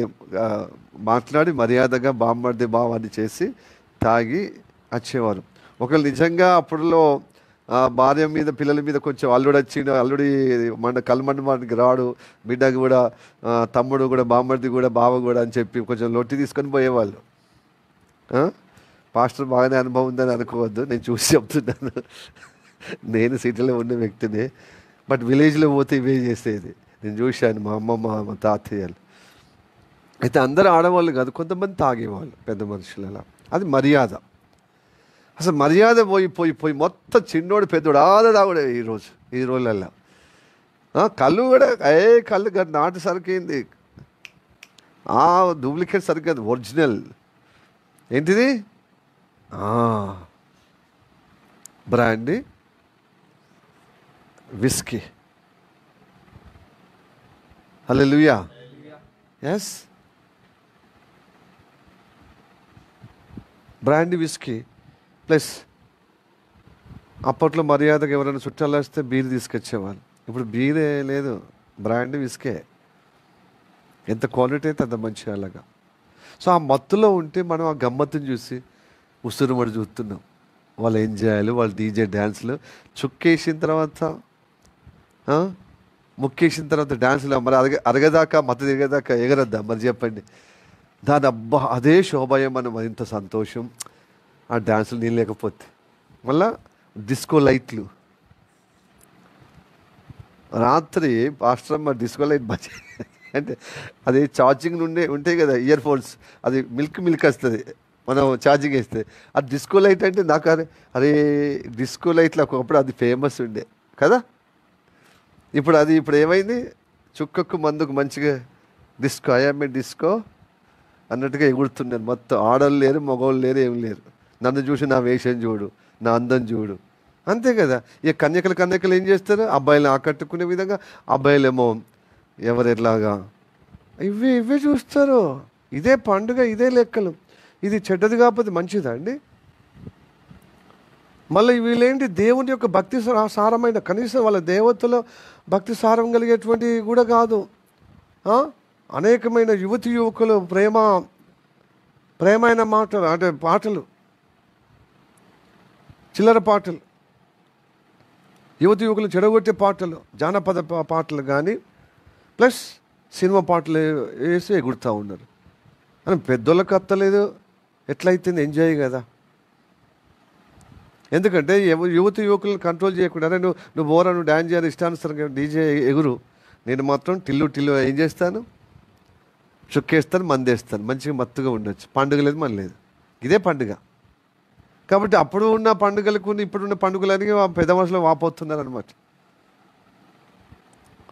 మాట్లాడి మర్యాదగా బామ్మర్ది బావాన్ని చేసి తాగి వచ్చేవారు. ఒకళ్ళు నిజంగా అప్పుడులో భార్య మీద పిల్లల మీద కొంచెం అల్లుడు వచ్చిన అల్లుడి కళ్ళు మండమానికి రాడు, బిడ్డ కూడా తమ్ముడు కూడా బామ్మర్ది కూడా బావ కూడా అని చెప్పి కొంచెం లొట్టి తీసుకొని పోయేవాళ్ళు. పాస్టర్ బాగానే అనుభవం ఉందని అనుకోవద్దు, నేను చూసి చెప్తున్నాను. నేను సిటీలో ఉన్న వ్యక్తిని, బట్ విలేజ్లో పోతే ఇవే చేసేది నేను చూశాను. మా అమ్మమ్మ, మా తాతయ్యలు అయితే అందరూ ఆడవాళ్ళు కాదు, కొంతమంది తాగేవాళ్ళు పెద్ద మనుషులు. అలా అది మర్యాద. అసలు మర్యాద పోయి మొత్తం చిన్నోడు పెద్దోడు ఆడదాగుడే ఈ రోజులలో. కళ్ళు కూడా కళ్ళు నాటు సరికైంది, డూప్లికేట్ సరిగ్గా ఒరిజినల్ ఏంటిది బ్రాండీ విస్కీ. హల్లెలూయా, ఎస్, బ్రాండీ విస్కీ ప్లస్ అప్పట్లో మర్యాదగా ఎవరైనా చుట్టాలు వస్తే బీర్ తీసుకొచ్చేవాళ్ళు. ఇప్పుడు బీరే లేదు, బ్రాండీ విస్కే. ఎంత క్వాలిటీ అయితే అంత మంచిగా అలాగా. సో ఆ మత్తులో ఉంటే మనం ఆ గమ్మత్తుని చూసి ఉసురుమడి చూస్తున్నాం. వాళ్ళు ఎంజాయ్లు, వాళ్ళు డీజే డ్యాన్స్లు, చుక్కేసిన తర్వాత ముక్కేసిన తర్వాత డ్యాన్స్లు. మరి అరగదాకా మత్తు దిగదాకా ఎగరద్దా మరి చెప్పండి. దాని అబ్బా అదే శోభాయమనం, మరింత సంతోషం ఆ డ్యాన్సులు నేను లేకపోతే. మళ్ళా డిస్కో లైట్లు, రాత్రి పాస్టరమ్మ డిస్కో లైట్ మంచి అంటే అది ఛార్జింగ్ ఉంటాయి కదా ఇయర్ ఫోన్స్, అది మిల్క్ వస్తుంది మనం ఛార్జింగ్ వేస్తే. అది డిస్కో లైట్ అంటే నాకు అరే డిస్కో లైట్లు ఒకప్పుడు అది ఫేమస్ ఉండే కదా. ఇప్పుడు ఏమైంది, చుక్కకు మందుకు మంచిగా డిస్కో, ఐఎంఏ డిస్కో అన్నట్టుగా ఎగురుతున్నాను. మొత్తం ఆడవాళ్ళు లేరు, మగవాళ్ళు లేరు, ఏం లేరు. నన్ను చూసి నా వేషం చూడు, నా అందం చూడు, అంతే కదా. ఇక కన్యకలు ఏం చేస్తారు, అబ్బాయిలను ఆకట్టుకునే విధంగా, అబ్బాయిలేమో ఎవరెట్లాగా ఇవే చూస్తారు. ఇదే పండుగ, ఇదే లెక్కలు. ఇది చెడ్డది కాకపోతే మంచిదా అండి? మళ్ళీ వీళ్ళేంటి, దేవుని యొక్క భక్తి సారమైన, కనీసం వాళ్ళ దేవతలో భక్తి సారం కలిగేటువంటి కూడా కాదు. అనేకమైన యువకులు ప్రేమైన మాటలు అంటే పాటలు, చిల్లర పాటలు, యువకులు చెడగొట్టే పాటలు, జానపద పాటలు కానీ ప్లస్ సినిమా పాటలు వేసి ఎగురుతూ ఉన్నారు. అని పెద్దోళ్ళకి అత్తలేదు, ఎట్లయితుంది ఎంజాయ్ కదా. ఎందుకంటే యువకులను కంట్రోల్ చేయకుండా నువ్వు బోరా, నువ్వు డ్యాన్స్ చేయాలి, ఇష్టానుసారంగా డీజే ఎగురు, నేను మాత్రం టిల్లు ఏం చేస్తాను, చుక్కేస్తాను, మందేస్తాను, మంచిగా మత్తుగా ఉండొచ్చు. పండుగ లేదు, మన లేదు, ఇదే పండుగ. కాబట్టి అప్పుడు ఉన్న పండుగలకు ఇప్పుడున్న పండుగలని పెద్ద మనుషులు వాపోతున్నారు అనమాట.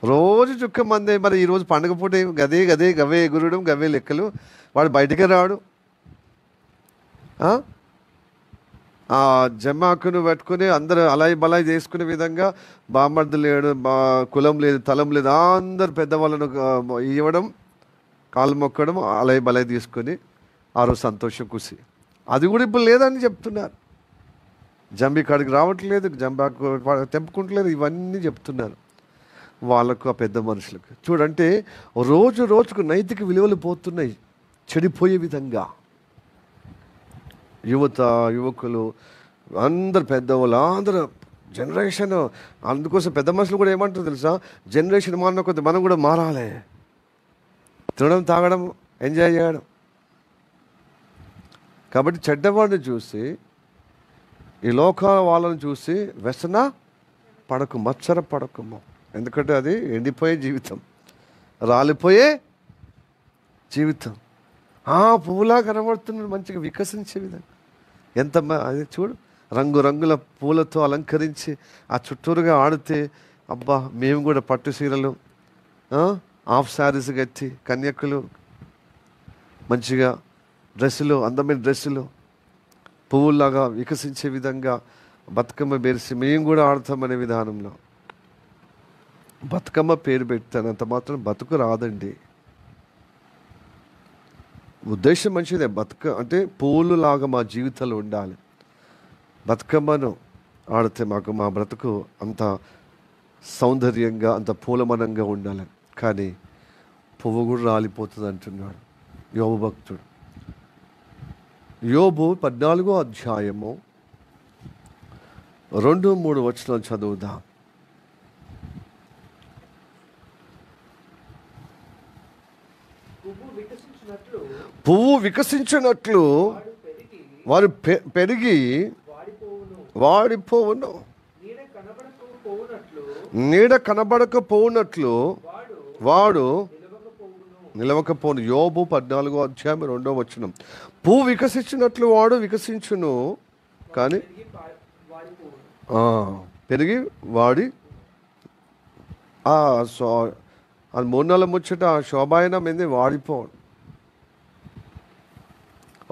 రోజు చుక్క మందే. మరి ఈరోజు పండుగ పూట గదే గదే గవే ఎగురడం, గవే లెక్కలు. వాడు బయటికే రాడు. ఆ జమాకును పెట్టుకుని అందరూ అలాయి బలాయి చేసుకునే విధంగా బామర్ది లేడు, కులం లేదు, తలం లేదు, అందరు పెద్దవాళ్ళను ఇవ్వడం, కాళ్ళు మొక్కడం, అలాయి బలాయి తీసుకొని ఆ రోజు సంతోషం ఖుషి. అది కూడా ఇప్పుడు లేదని చెప్తున్నారు. జంబి కాడికి రావట్లేదు, జంబాకు తెంపుకుంటలేదు, ఇవన్నీ చెప్తున్నారు వాళ్ళకు, ఆ పెద్ద మనుషులకు. చూడంటే రోజు రోజుకు నైతిక విలువలు పోతున్నాయి చెడిపోయే విధంగా. యువత, యువకులు, అందరు పెద్దవాళ్ళు, అందరూ జనరేషన్. అందుకోసం పెద్ద మనుషులు కూడా ఏమంటారు తెలుసా, జనరేషన్ మారిన కొద్ది మనం కూడా మారాలి. తినడం, తాగడం, ఎంజాయ్ చేయడం. కాబట్టి చెడ్డవాడిని చూసి, ఈ లోక వాళ్ళని చూసి వ్యసన పడకు, మత్సర పడకము. ఎందుకంటే అది ఎండిపోయే జీవితం, రాలిపోయే జీవితం. పువ్వులా కనబడుతున్నాడు, మంచిగా వికసించే విధంగా. ఎంత అది చూడు, రంగురంగుల పూలతో అలంకరించి ఆ చుట్టూరుగా ఆడితే, అబ్బా మేము కూడా పట్టు చీరలు, హాఫ్ శారీస్ కట్టి, కన్యకులు మంచిగా డ్రెస్సులు, అందమైన డ్రెస్సులు, పువ్వులాగా వికసించే విధంగా బతుకమ్మ పేర్చి మేము కూడా ఆడతామనే విధానంలో. బతుకమ్మ పేరు పెట్టానంత మాత్రం బతుకు రాదండి. ఉద్దేశం మంచిదే, అంటే పూలు లాగా మా జీవితాలు ఉండాలి. బతుకమ్మను ఆడితే మా బ్రతుకు అంత సౌందర్యంగా, అంత పూలమనంగా ఉండాలి. కానీ పువ్వు కూడా రాలిపోతుంది అంటున్నాడు యోబు భక్తుడు. యోబు 14వ అధ్యాయము 2-3 వచనాలు చదువుదాం. పువ్వు వికసించినట్లు వారు పెరిగి వాడిపోవును, నీడ కనబడకపోవునట్లు వాడు నిలవకపోను. యోబు 14వ అధ్యాయం 2వ వచనం. పువ్వు వికసించినట్లు వాడు వికసించును, కానీ పెరిగి వాడి అది 3 నెలల ముచ్చట శోభాయనం ఏంది, వాడిపోవడం.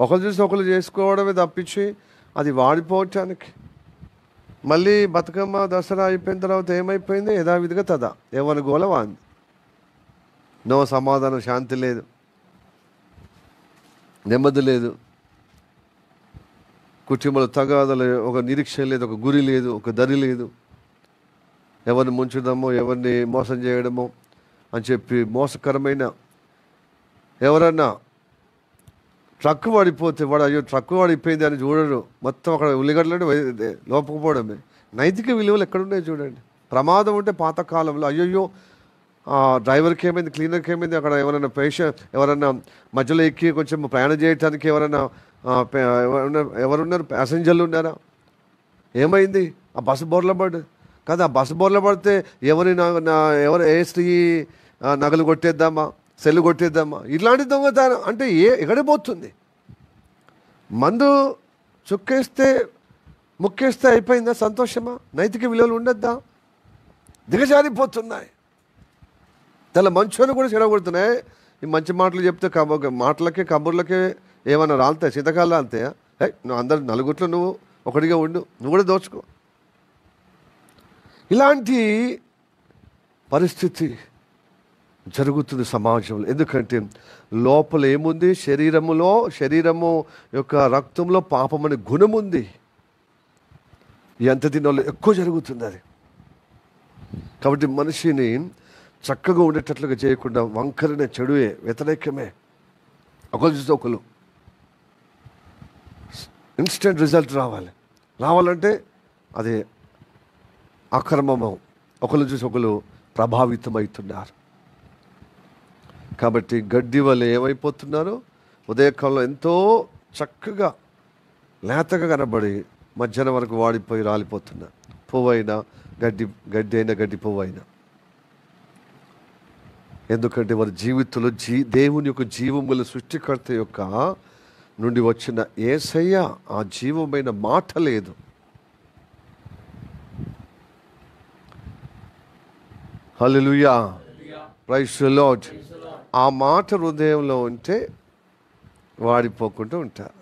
ఒకరు చూసి ఒకరు చేసుకోవడమే తప్పించి అది వాడిపోవటానికి. మళ్ళీ బతుకమ్మ దసరా అయిపోయిన తర్వాత ఏమైపోయింది, యథావిధిగా తదా ఏమని గోల వాంది. నో సమాధానం, శాంతి లేదు, నెమ్మది లేదు, కుటుంబాలు తగాదలు, ఒక నిరీక్షణ లేదు, ఒక గురి లేదు, ఒక దరి లేదు. ఎవరిని ముంచుదామో, ఎవరిని మోసం చేయడమో అని చెప్పి మోసకరమైన, ఎవరన్నా ట్రక్ పడిపోతే వాడు అయ్యో ట్రక్ పడిపోయింది అని చూడడు, మొత్తం అక్కడ ఉల్లిగడ్డలు లోపకపోవడమే. నైతిక విలువలు ఎక్కడున్నాయి చూడండి. ప్రమాదం ఉంటే పాతకాలంలో అయ్యయ్యో డ్రైవర్కి ఏమైంది, క్లీనర్కి ఏమైంది, అక్కడ ఎవరన్నా మధ్యలో ఎక్కి కొంచెం ప్రయాణం చేయడానికి ఎవరున్నారు, ప్యాసింజర్లు ఉన్నారా, ఏమైంది, ఆ బస్సు బోర్ల పడు కదా, ఆ బస్సు బోర్ల పడితే ఎవరు ఏ స్త్రీ నగలు కొట్టేద్దామా, సెల్లు కొట్టేద్దామా, ఇట్లాంటి దొంగతనం అంటే ఎక్కడికి పోతుంది. మందు చుక్కేస్తే ముక్కేస్తే అయిపోయిందా సంతోషమా? నైతిక విలువలు ఉండద్దా? దిగజారిపోతున్నాయి. తెల్ల మంచోని కూడా చెడగొడుతున్నాయి. ఈ మంచి మాటలు చెప్తే మాటలకే కబుర్లకే ఏమన్నా రాలుతాయి, చింతకాలు రాలుతాయా? నువ్వు అందరు నలుగురిలో నువ్వు ఒకటిగా ఉండు, నువ్వు కూడా దోచుకో. ఇలాంటి పరిస్థితి జరుగుతుంది సమాజంలో. ఎందుకంటే లోపల ఏముంది, శరీరము యొక్క రక్తంలో పాపం అనే గుణం ఉంది. ఎంత తినాలో ఎక్కువ జరుగుతుంది అది. కాబట్టి మనిషిని చక్కగా ఉండేటట్లుగా చేయకుండా వంకరనే, చెడువే, వ్యతిరేకమే, ఒకరు చూస్తే ఒకరు ఇన్స్టెంట్ రిజల్ట్ రావాలంటే అది అక్రమము. ఒకరు చూసి ఒకరు ప్రభావితమవుతున్నారు. కాబట్టి గడ్డి వల్ల ఏమైపోతున్నారు, ఉదయకాలంలో ఎంతో చక్కగా లేతగా కనబడి మధ్యాహ్నం వరకు వాడిపోయి రాలిపోతున్నారు. పువ్వు అయినా గడ్డి అయినా గడ్డి పువ్వు అయినా. ఎందుకంటే వారి జీవితంలో దేవుని యొక్క జీవముల సృష్టికర్త యొక్క నుండి వచ్చిన యేసయ్య ఆ జీవమైన మాట లేదు. హల్లెలూయా, ప్రైజ్ ది లార్డ్. ఆ మాట హృదయంలో ఉంటే వాడిపోకుండా ఉంటారు.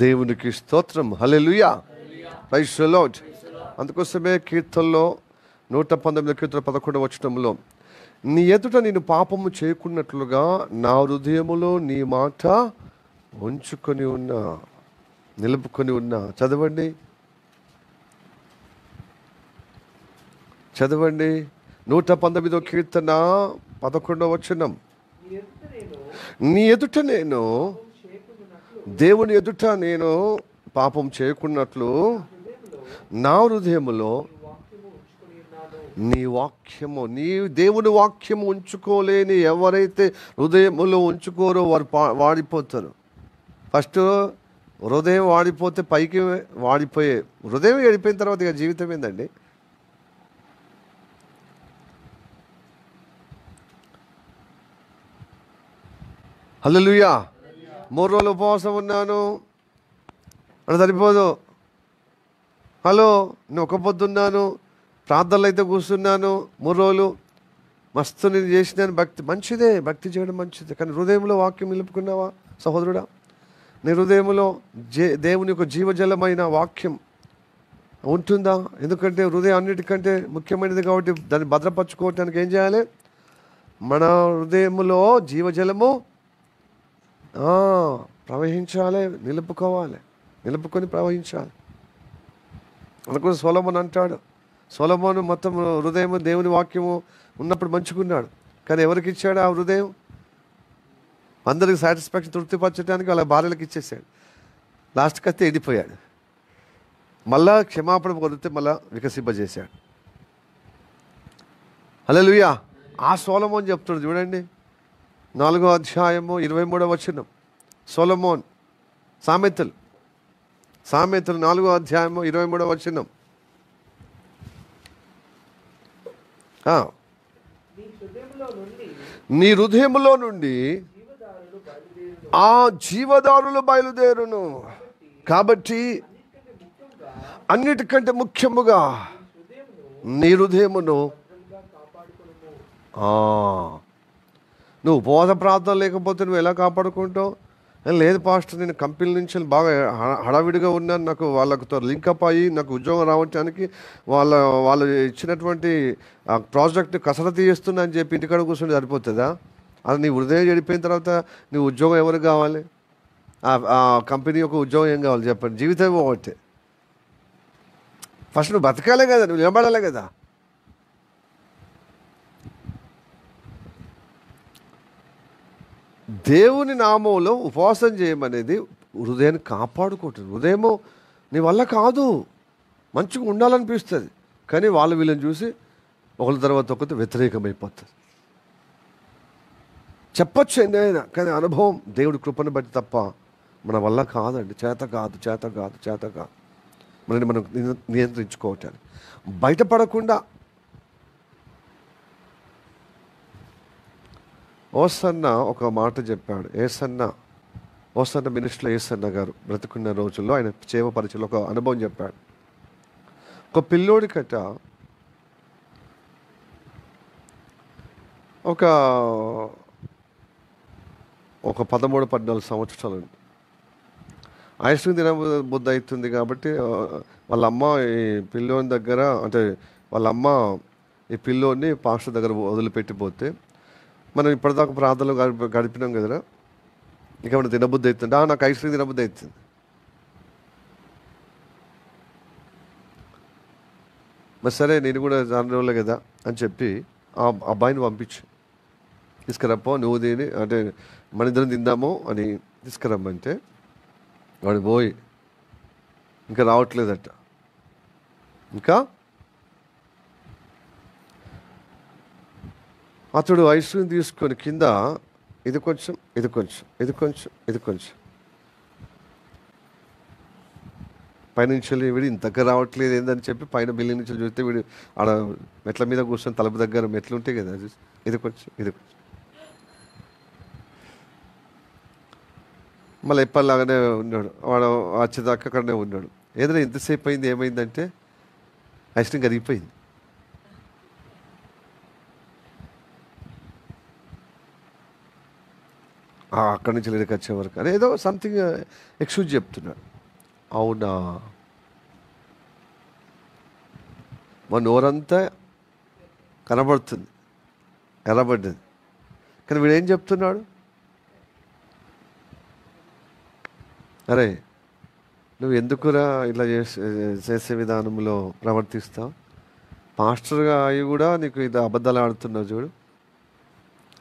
దేవునికి స్తోత్రం. హల్లెలూయా, ప్రైజ్ ది లార్డ్. అందుకోసమే కీర్తనలో 119 కీర్తన 11 వచనంలో, నీ ఎదుట నేను పాపము చేయకున్నట్లుగా నా హృదయములో నీ మాట ఉంచుకొని ఉన్నా, నిలుపుకొని ఉన్నా. చదవండి, చదవండి. 119 కీర్తన 11 వచనం, నీ ఎదుట నేను, దేవుని ఎదుట నేను పాపం చేయకున్నట్లు నా హృదయములో నీ వాక్యము, నీ దేవుని వాక్యము ఉంచుకోలేని ఎవరైతే హృదయములో ఉంచుకోరో వారు వాడిపోతారు. ఫస్ట్ హృదయం వాడిపోతే పైకి వాడిపోయే, హృదయం వెళ్ళిపోయిన తర్వాత ఇక జీవితం ఏందండి? హల్లెలూయా. 3 రోజులు ఉపవాసం ఉన్నాను అని సరిపోదు. హలో, నేను ఒక పొద్దున్నాను, ప్రార్థనలు అయితే కూర్చున్నాను 3 రోజులు, మస్తు నేను చేసినాను. భక్తి మంచిదే, భక్తి చేయడం మంచిదే. కానీ హృదయంలో వాక్యం నిలుపుకున్నావా సహోదరుడా? నీ హృదయంలో దేవుని యొక్క జీవజలమైన వాక్యం ఉంటుందా? ఎందుకంటే హృదయం అన్నిటికంటే ముఖ్యమైనది కాబట్టి దాన్ని భద్రపరచుకోవటానికి ఏం చేయాలి? మన హృదయంలో జీవజలము ప్రవహించాలి, నిలుపుకొని ప్రవహించాలి. అందుకోసం సొలొమోను అంటాడు, సొలొమోను మొత్తం హృదయం దేవుని వాక్యము ఉన్నప్పుడు మంచుకున్నాడు. కానీ ఎవరికి ఇచ్చాడు ఆ హృదయం? అందరికి సాటిస్ఫాక్షన్, తృప్తిపరచడానికి వాళ్ళ భార్యలకు ఇచ్చేసాడు. లాస్ట్కి అయితే ఎండిపోయాడు. మళ్ళా క్షమాపణ కొరితే మళ్ళా వికసింపజేశాడు. హల్లెలూయా. ఆ సొలొమోను చెప్తున్నాడు చూడండి, 4వ అధ్యాయము 23వ వచనం. సొలొమోన్, సామెతలు 4వ అధ్యాయము 23వ వచనం. నీ హృదయములో నుండి ఆ జీవదారులు బయలుదేరును. కాబట్టి అన్నిటికంటే ముఖ్యముగా నీ హృదయమును, నువ్వు ఉపవాస ప్రార్థన లేకపోతే నువ్వు ఎలా కాపాడుకుంటావు? లేదు పాస్టర్, నేను కంపెనీ నుంచి బాగా హడావిడిగా ఉన్నాను, నాకు వాళ్ళతో లింకప్ అయ్యి నాకు ఉద్యోగం రావడానికి వాళ్ళు ఇచ్చినటువంటి ప్రాజెక్ట్ కసరత్తు చేస్తున్నా అని చెప్పి ఇంటికాడ కూర్చొని సరిపోతుందా? అది నీ హృదయం చెడిపోయిన తర్వాత నీ ఉద్యోగం ఎవరికి కావాలి? ఆ కంపెనీ యొక్క ఉద్యోగం ఏం కావాలి చెప్పండి? జీవితం ఒకటే. ఫస్ట్ నువ్వు బతకాలే కదా, నువ్వు నిలబడాలే కదా. దేవుని నామంలో ఉపవాసం చేయమనేది హృదయాన్ని కాపాడుకుంటుంది. హృదయము నీ వల్ల కాదు, మంచిగా ఉండాలనిపిస్తుంది, కానీ వాళ్ళు వీళ్ళని చూసి ఒకరి తర్వాత ఒకటి వ్యతిరేకమైపోతుంది. చెప్పచ్చు ఎన్నైనా, కానీ అనుభవం దేవుడి కృపను బట్టి తప్ప మన వల్ల కాదండి. చేత కాదు మనని మనం నియంత్రించుకోవటానికి. బయటపడకుండా ఓసన్న ఒక మాట చెప్పాడు. ఓసన్న మినిస్టర్ ఏసన్న గారు బ్రతుకున్న రోజుల్లో ఆయన చేవ పరిచయలో ఒక అనుభవం చెప్పాడు. ఒక పిల్లోడికట ఒక 13-14 సంవత్సరాలు ఐస్ క్రీమ్ తినబుద్ధి అవుతుంది కాబట్టి వాళ్ళ అమ్మ ఈ పిల్లోని దగ్గర, అంటే వాళ్ళ అమ్మ ఈ పిల్లోని పాస్టర్ దగ్గర వదిలిపెట్టిపోతే, మనం ఇప్పటిదాకా ప్రార్థనలు గడిపినాం కదరా, ఇక మనం తినబుద్ధి అవుతుంది, నాకు ఐస్ క్రీమ్ తినబుద్ధి అవుతుంది. మరి సరే నేను కూడా రోజులే కదా అని చెప్పి ఆ అబ్బాయిని పంపించు, తీసుకురప్పో నువ్వు తిని, అంటే మన ఇద్దరం తిందాము అని తీసుకురమ్మంటే వాడు పోయి ఇంకా రావట్లేదట. ఇంకా అతడు ఐస్ క్రీమ్ తీసుకొని కింద ఇది కొంచెం పైనుంచి వీడు ఇంతగా రావట్లేదు ఏందని చెప్పి పైన బిల్డింగ్ నుంచి చూస్తే వీడు ఆడ మెట్ల మీద కూర్చొని తలుపు దగ్గర మెట్లు ఉంటాయి కదా, ఇది కొంచెం మళ్ళీ ఎప్పటిలాగానే ఉన్నాడు. వాడు వచ్చేదాకా అక్కడనే ఉన్నాడు. ఏదైనా ఎంతసేపు అయింది, ఏమైందంటే ఐస్ క్రీమ్ కరిగిపోయింది. అక్కడి నుంచి లేడికి వచ్చే వరకు అని ఏదో సంథింగ్ ఎక్స్క్యూజ్ చెప్తున్నాడు. అవునా, మన నోరంతా కనబడుతుంది, ఎర్రబడ్డది. కానీ వీడేం చెప్తున్నాడు? అరే నువ్వు ఎందుకురా ఇలా చేసే విధానంలో ప్రవర్తిస్తావు? పాస్టర్గా అవి కూడా నీకు ఇది అబద్ధాలు ఆడుతున్నావు చూడు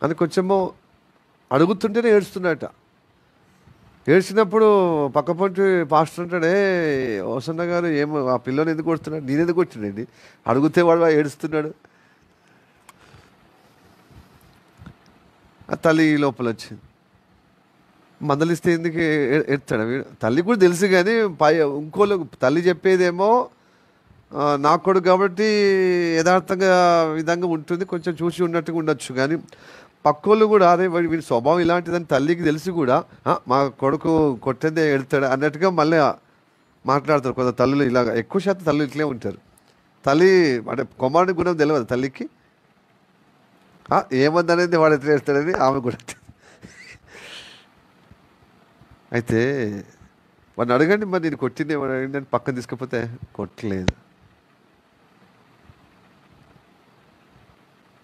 అని కొంచెమో అడుగుతుంటేనే ఏడుస్తున్నట. ఏడ్చినప్పుడు పక్కపొంటి పాస్టర్ అంటాడే, హోసన్న గారు ఏమో ఆ పిల్లని ఎందుకు కొడుతున్నాడు? నేను ఎందుకు కొట్టినండి? అడిగితే వాడు ఏడుస్తున్నాడు. ఆ తల్లి లోపల వచ్చింది. మందలిస్తే ఎందుకు ఎడతాడు వీడు? తల్లి కూడా తెలుసు, కానీ ఇంకోళ్ళు తల్లి చెప్పేదేమో నా కొడుకు కాబట్టి యథార్థంగా విధంగా ఉంటుంది, కొంచెం చూసి ఉన్నట్టుగా ఉండొచ్చు. కానీ పక్కోళ్ళు కూడా అదే వీడి స్వభావం ఇలాంటిదని తల్లికి తెలిసి కూడా మా కొడుకు కొట్టేదే ఎడతాడు అన్నట్టుగా మళ్ళీ మాట్లాడతారు కొంత తల్లులు. ఇలాగ ఎక్కువ శాతం తల్లులు ఇట్లే ఉంటారు. తల్లి అంటే కుమారుని గుణం తెలియదు తల్లికి, ఏమందనేది వాడు ఎట్లా వేస్తాడని ఆమె కూడా. అయితే వాడిని అడగండి, మరి నేను కొట్టింది ఏమని అడిగిందని పక్కన తీసుకపోతే కొట్టలేదు.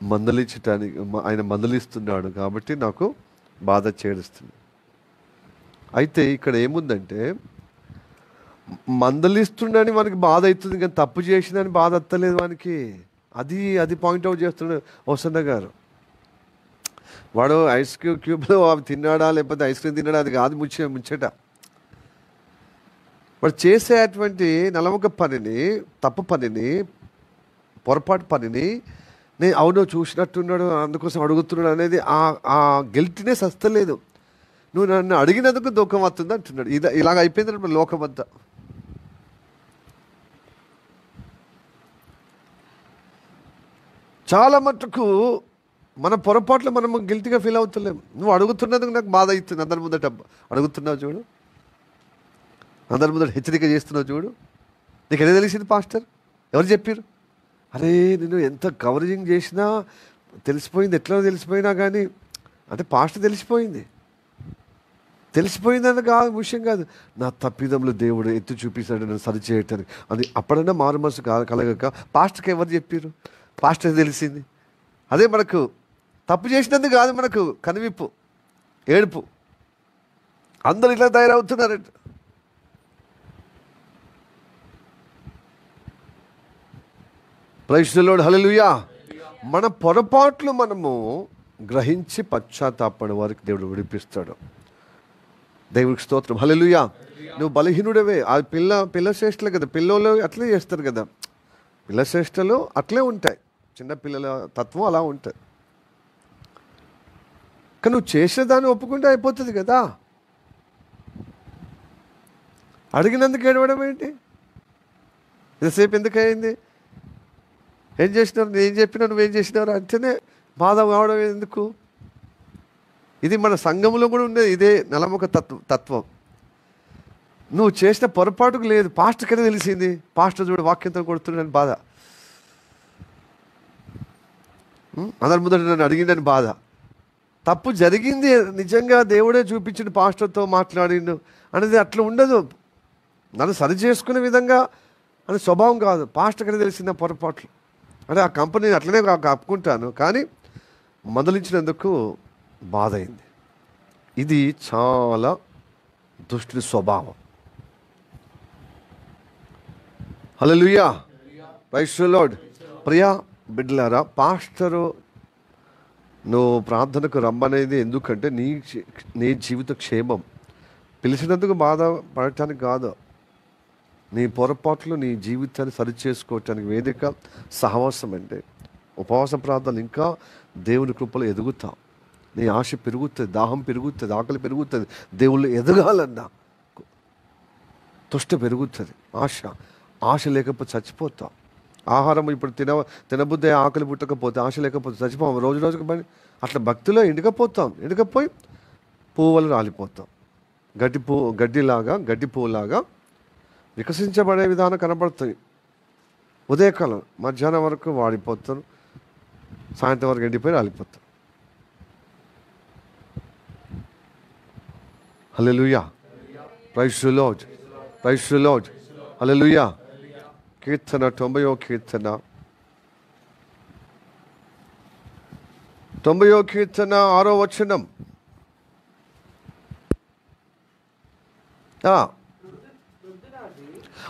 మందలించటానికి ఆయన మందలిస్తున్నాడు కాబట్టి నాకు బాధ చేడుస్తుంది. అయితే ఇక్కడ ఏముందంటే మందలిస్తుండని మనకి బాధ అవుతుంది, కానీ తప్పు చేసిందని బాధ అత్తలేదు వానికి. అది పాయింట్అవుట్ చేస్తున్నాడు హోసన్న గారు. వాడు ఐస్ క్యూబ్లో అవి తిన్నాడా లేకపోతే ఐస్ క్రీమ్ తిన్నాడా అది కాదు ముచ్చట. వాడు చేసేటువంటి నలమొక పనిని, తప్పు పనిని, పొరపాటు పనిని నేను అవును చూసినట్టున్నాడు అందుకోసం అడుగుతున్నాడు అనేది ఆ గిల్టీనెస్ వస్తలేదు. నువ్వు నన్ను అడిగినందుకు దుఃఖం వస్తుంది అంటున్నాడు. ఇలాగ అయిపోయింది లోకం అంతా. చాలా మటుకు మన పొరపాట్లు మనము గిల్టీగా ఫీల్ అవుతలేము. నువ్వు అడుగుతున్నందుకు నాకు బాధ అవుతుంది. అందరి ముందట అడుగుతున్నావు చూడు, అందరి ముందట హెచ్చరిక చేస్తున్నావు చూడు. నీకు ఎలా తెలిసింది పాస్టర్? ఎవరు చెప్పారు? అరే నేను ఎంత కవరేజింగ్ చేసినా తెలిసిపోయింది, ఎట్లా తెలిసిపోయినా కానీ అంటే పాస్టర్ తెలిసిపోయిందని కాదు, విషయం కాదు. నా తప్పిదంలో దేవుడు ఎత్తి చూపిస్తాడు నన్ను సరి చేయటానికి. అది అప్పుడన్నా మారు మనసు కలగక పాస్టర్కి ఎవరు చెప్పారు? పాస్టర్ తెలిసింది. అదే మనకు తప్పు చేసినందుకు కాదు, మనకు కనువిప్పు, ఏడుపు. అందరు ఇలా తయారవుతున్నారంట. ప్రైజ్ ది లార్డ్, హల్లెలూయా. మన పొరపాట్లు మనము గ్రహించి పశ్చాత్తాపడే వారికి దేవుడు విడిపిస్తాడు. దేవుడికి స్తోత్రం, హల్లెలూయా. నువ్వు బలహీనుడవే. ఆ పిల్ల శ్రేష్టలే కదా, పిల్లలు అట్లే చేస్తారు కదా. పిల్ల శ్రేష్టలు అట్లే ఉంటాయి, చిన్న పిల్లల తత్వం అలా ఉంటుంది. కానీ నువ్వు చేసేదాన్ని ఒప్పుకుంటే అయిపోతుంది కదా. అడిగినందుకు ఏడవడం ఏంటి? ఇంతసేపు ఎందుకు అయింది? ఏం చేసినారు? నేను చెప్పినా నువ్వేం చేసినారు అంటేనే బాధ కావడం ఎందుకు? ఇది మన సంఘంలో కూడా ఉండేది ఇదే నలముఖ తత్వం. నువ్వు చేసిన పొరపాటుకు లేదు, పాస్టర్కనే తెలిసింది. పాస్టర్ చూడు వాక్యంతో కొడుతున్నాడని బాధ, అందరి ముందర నన్ను అడిగిండని బాధ. తప్పు జరిగింది నిజంగా, దేవుడే చూపించిన పాస్టర్తో మాట్లాడిండు అనేది అట్లా ఉండదు. నన్ను సరి చేసుకునే విధంగా అని స్వభావం కాదు. పాస్టర్కనే తెలిసిన పొరపాట్లు అంటే ఆ కంపెనీ అట్లనే కప్పుకుంటాను, కానీ మందలించినందుకు బాధ అయింది. ఇది చాలా దుష్టుని స్వభావం. హల్లెలూయా, ప్రైజ్ ది లార్డ్. ప్రియా బిడ్డలారా, పాస్టరు నువ్వు ప్రార్థనకు రమ్మనేది ఎందుకంటే నీ జీవిత క్షేమం. పిలిచినందుకు బాధ పడటానికి కాదు, నీ పొరపాట్లు నీ జీవితాన్ని సరిచేసుకోవటానికి వేదిక సహవాసం. అంటే ఉపవాస ప్రార్థనలు ఇంకా దేవుని కృపలో ఎదుగుతావు. నీ ఆశ పెరుగుతుంది, దాహం పెరుగుతుంది, ఆకలి పెరుగుతుంది. దేవుళ్ళు ఎదగాలన్నా తుష్ట పెరుగుతుంది. ఆశ లేకపోతే చచ్చిపోతావు. ఆహారం ఇప్పుడు తినబుద్ధి ఆకలి పుట్టకపోతే, ఆశ లేకపోతే చచ్చిపోతాం. రోజు రోజుకి పని అట్లా భక్తిలో ఎండకపోయి పువ్వులు రాలిపోతాం. గడ్డి పువ్వులాగా వికసించబడే విధానం కనబడుతుంది. ఉదయకాలం మధ్యాహ్నం వరకు వాడిపోతారు, సాయంత్రం వరకు ఎండిపోయి రాలిపోతారు. Hallelujah, praise the Lord, praise the lord, hallelujah. కీర్తన 90వ కీర్తన 6వ వచనం.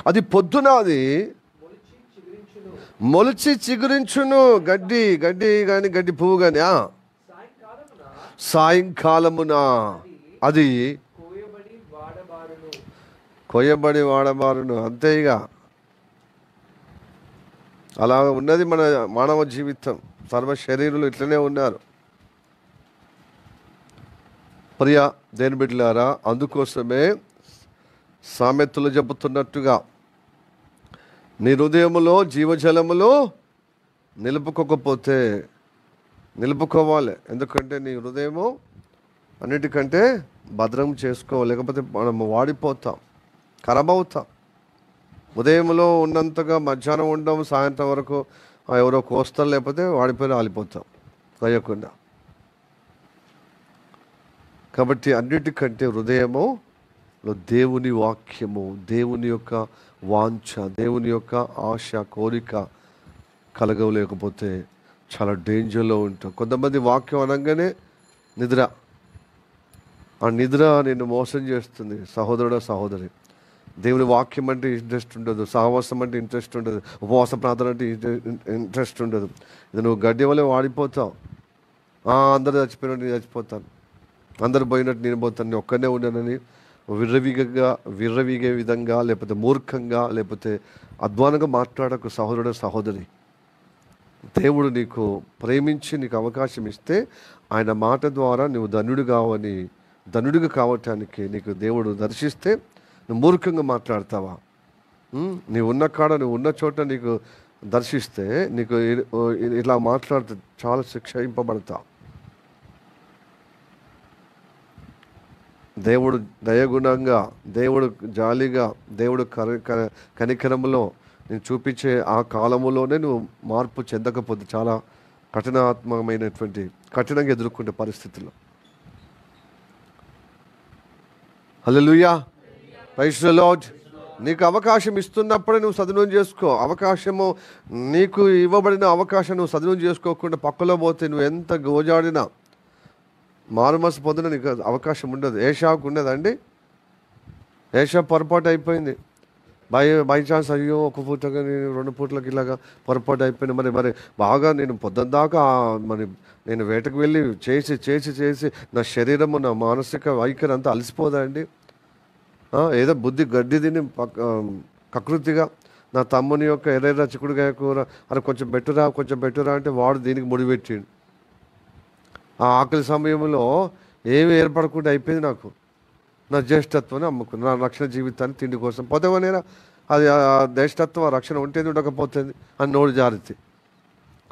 అది పొద్దునాది మొలిచి చిగురించును, గడ్డి కానీ గడ్డి పువ్వు కానీ సాయంకాలమున అది కొయ్యబడి వాడబారును. అంతే ఇక అలా ఉన్నది మన మానవ జీవితం. సర్వ శరీరులు ఇట్లనే ఉన్నారు. ప్రియ దేని బిడ్డలారా, అందుకోసమే సామెతలు చెబుతున్నట్టుగా నీ హృదయములో జీవజలములో నిలుపుకోవాలి. ఎందుకంటే నీ హృదయము అన్నిటికంటే భద్రం చేసుకోవాలి, లేకపోతే మనం వాడిపోతాం, ఖరాబ్ అవుతాం. ఉదయంలో ఉన్నంతగా మధ్యాహ్నం ఉండడం, సాయంత్రం వరకు ఎవరో కోస్తారు, లేకపోతే వాడిపోయి రాలిపోతాం కొయ్యకుండా. కాబట్టి అన్నిటికంటే హృదయములో దేవుని వాక్యము, దేవుని యొక్క వాంఛ, దేవుని యొక్క ఆశ, కోరిక కలగలేకపోతే చాలా డేంజర్లో ఉంటాం. కొంతమంది వాక్యం అనగానే నిద్ర, ఆ నిద్ర నిన్ను మోసం చేస్తుంది. సహోదరుడు సహోదరి, దేవుని వాక్యం అంటే ఇంట్రెస్ట్ ఉండదు, సహవాసం అంటే ఇంట్రెస్ట్ ఉండదు, ఉపవాస ప్రార్థన అంటే ఇంట్రెస్ట్ ఉండదు. ఇది నువ్వు గడ్డి వల్ల వాడిపోతావు. అందరూ చచ్చిపోయినట్టు నేను చచ్చిపోతాను, అందరు పోయినట్టు నేను పోతాను, నేను ఒక్కనే ఉన్నానని విర్రవీగే విధంగా, లేకపోతే మూర్ఖంగా, లేకపోతే అధ్వానంగా మాట్లాడకు సహోదరుడు సహోదరి. దేవుడు నీకు ప్రేమించి నీకు అవకాశం ఇస్తే ఆయన మాట ద్వారా నువ్వు ధన్యుడిగా కావటానికి నీకు దేవుడు దర్శిస్తే నువ్వు మూర్ఖంగా మాట్లాడతావా? నీవు ఉన్న కాడ, నువ్వు ఉన్న చోట నీకు దర్శిస్తే నీకు ఇలా మాట్లాడితే చాలా శిక్షింపబడతావు. దేవుడు దయగుణంగా, దేవుడు జాలిగా, దేవుడు కనికరములో నేను చూపించే ఆ కాలములోనే నువ్వు మార్పు చెందకపోతే చాలా కఠినంగా ఎదుర్కొంటే పరిస్థితుల్లో. హల్లెలూయా, ప్రైజ్ ది లార్డ్. నీకు అవకాశం ఇస్తున్నప్పుడే నువ్వు సద్వినియోగం చేసుకో. అవకాశము నీకు ఇవ్వబడిన అవకాశం నువ్వు సద్వినియోగం చేసుకోకుండా పక్కలో పోతే నువ్వు ఎంత గోజాడినా మారుమనసు పొందిన నీకు అవకాశం ఉండదు. ఏషావుకు ఉండదండి. ఏషా పొరపాటు అయిపోయింది. బై ఛాన్స్ అయ్యో ఒక పూటగా నేను 2 పూటలకి ఇలాగా పొరపాటు అయిపోయింది. మరి బాగా నేను పొద్దున్న దాకా నేను వేటకు వెళ్ళి చేసి నా శరీరము, నా మానసిక వైఖరి అంతా అలసిపోదా అండి? ఏదో బుద్ధి గడ్డి తిని కకృతిగా నా తమ్ముని యొక్క ఎర్ర చిక్కుడుకాయ కూర అది కొంచెం పెట్టురా అంటే వాడు దీనికి ముడిపెట్టిండు. ఆ ఆకలి సమయంలో ఏమి ఏర్పడకుండా అయిపోయింది. నాకు నా జ్యేష్ఠత్వాన్ని అమ్ముకుని నా రక్షణ జీవితాన్ని తిండి కోసం పోతేవనేరా అది జ్యేష్ఠత్వం రక్షణ ఉంటేది ఉండకపోతుంది అని నోడు జారితే.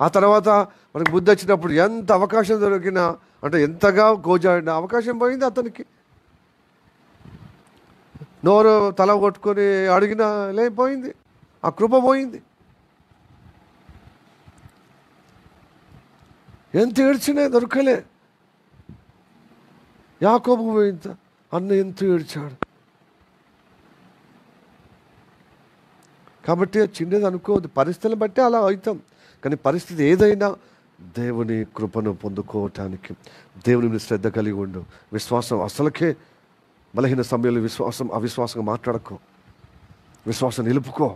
ఆ తర్వాత మనకు బుద్ధి వచ్చినప్పుడు ఎంత అవకాశం దొరికినా అంటే ఎంతగా గోజాడిన అవకాశం పోయింది అతనికి. నోరు తల కొట్టుకొని అడిగినా లేకపోయింది, ఆ కృప పోయింది. ఎంత ఏడ్చినా దొరకలే. యాకోబు పోయింత అన్న ఎంత ఏడ్చాడు. కాబట్టి చిన్నది అనుకోవద్దు, పరిస్థితులను బట్టి అలా అవుతాం. కానీ పరిస్థితి ఏదైనా దేవుని కృపను పొందుకోవటానికి దేవుని మీద శ్రద్ధ కలిగి ఉండు. విశ్వాసం అసలుకే బలహీన సమయంలో అవిశ్వాసంగా మాట్లాడకో, విశ్వాసం నిలుపుకో.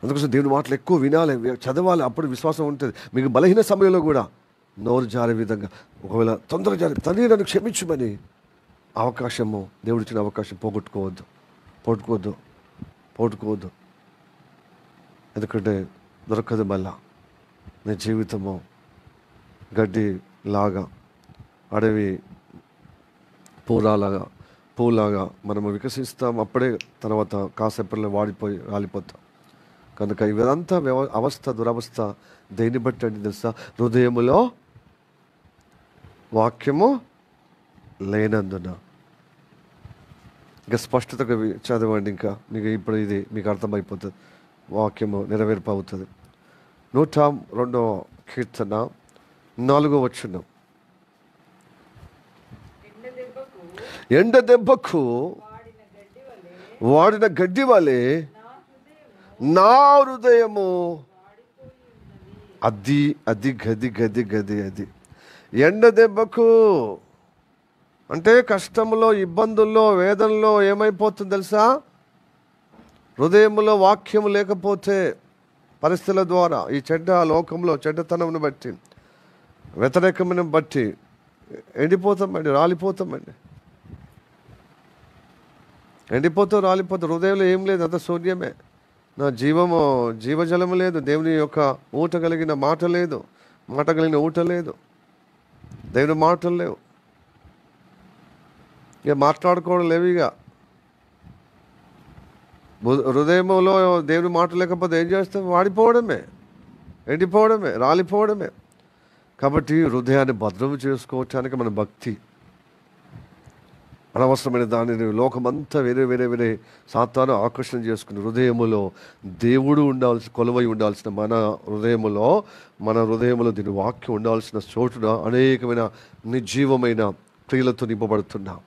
అందుకోసం దేవుని మాటలు ఎక్కువ వినాలి, చదవాలి, అప్పుడు విశ్వాసం ఉంటుంది. మీకు బలహీన సమయంలో కూడా నోరు జారే విధంగా ఒకవేళ తొందరగా జారి తండ్రి నన్ను క్షమించమని అవకాశము, దేవుడిచ్చిన అవకాశం పోగొట్టుకోవద్దు. ఎందుకంటే దొరకదు మళ్ళా. నీ జీవితము గడ్డి లాగా, అడవి పూలాగా మనము వికసిస్తాం. అప్పుడే తర్వాత కాసేపట్లో రాలిపోతాం. కనుక ఇదంతా దురవస్థ దేన్ని బట్టి అంటే తెలుసా? హృదయములో వాక్యము లేనందున. ఇంకా స్పష్టతగా చదవండి, ఇంకా మీకు ఇప్పుడు ఇది మీకు అర్థమైపోతుంది, వాక్యము నెరవేర్పు అవుతుంది. 102వ కీర్తన 4వ వచనం. ఎండ దెబ్బకు వాడిన గడ్డి వలె నా హృదయము. అది అది గది గది గది అది ఎండ దెబ్బకు అంటే కష్టంలో, ఇబ్బందుల్లో, వేదనలో ఏమైపోతుంది తెలుసా? హృదయంలో వాక్యం లేకపోతే పరిస్థితుల ద్వారా, ఈ చెడ్డ లోకంలో చెడ్డతనంను బట్టి, వ్యతిరేకమైన బట్టి ఎండిపోతామండి, రాలిపోతామండి. రాలిపోతాం. హృదయంలో ఏం లేదు, అంత శూన్యమే. నా జీవజలము లేదు, దేవుని యొక్క ఊట కలిగిన మాట లేదు, మాట కలిగిన ఊట లేదు, దేవుని మాటలు లేవు, ఇక మాట్లాడుకోవడం లేవు. ఇక హృదయంలో దేవుని మాట లేకపోతే ఏం చేస్తాం? వాడిపోవడమే, ఎండిపోవడమే, రాలిపోవడమే. కాబట్టి హృదయాన్ని భద్రం చేసుకోవటానికి మన భక్తి, అనవసరమైన దానిని లోకమంతా వేరే వేరే వేరే సాతాను ఆకర్షణ చేసుకుని హృదయములో దేవుడు కొలువై ఉండాల్సిన మన హృదయములో దీని వాక్యం ఉండాల్సిన చోటున అనేకమైన నిర్జీవమైన క్రియలతో నింపబడుతున్నాం,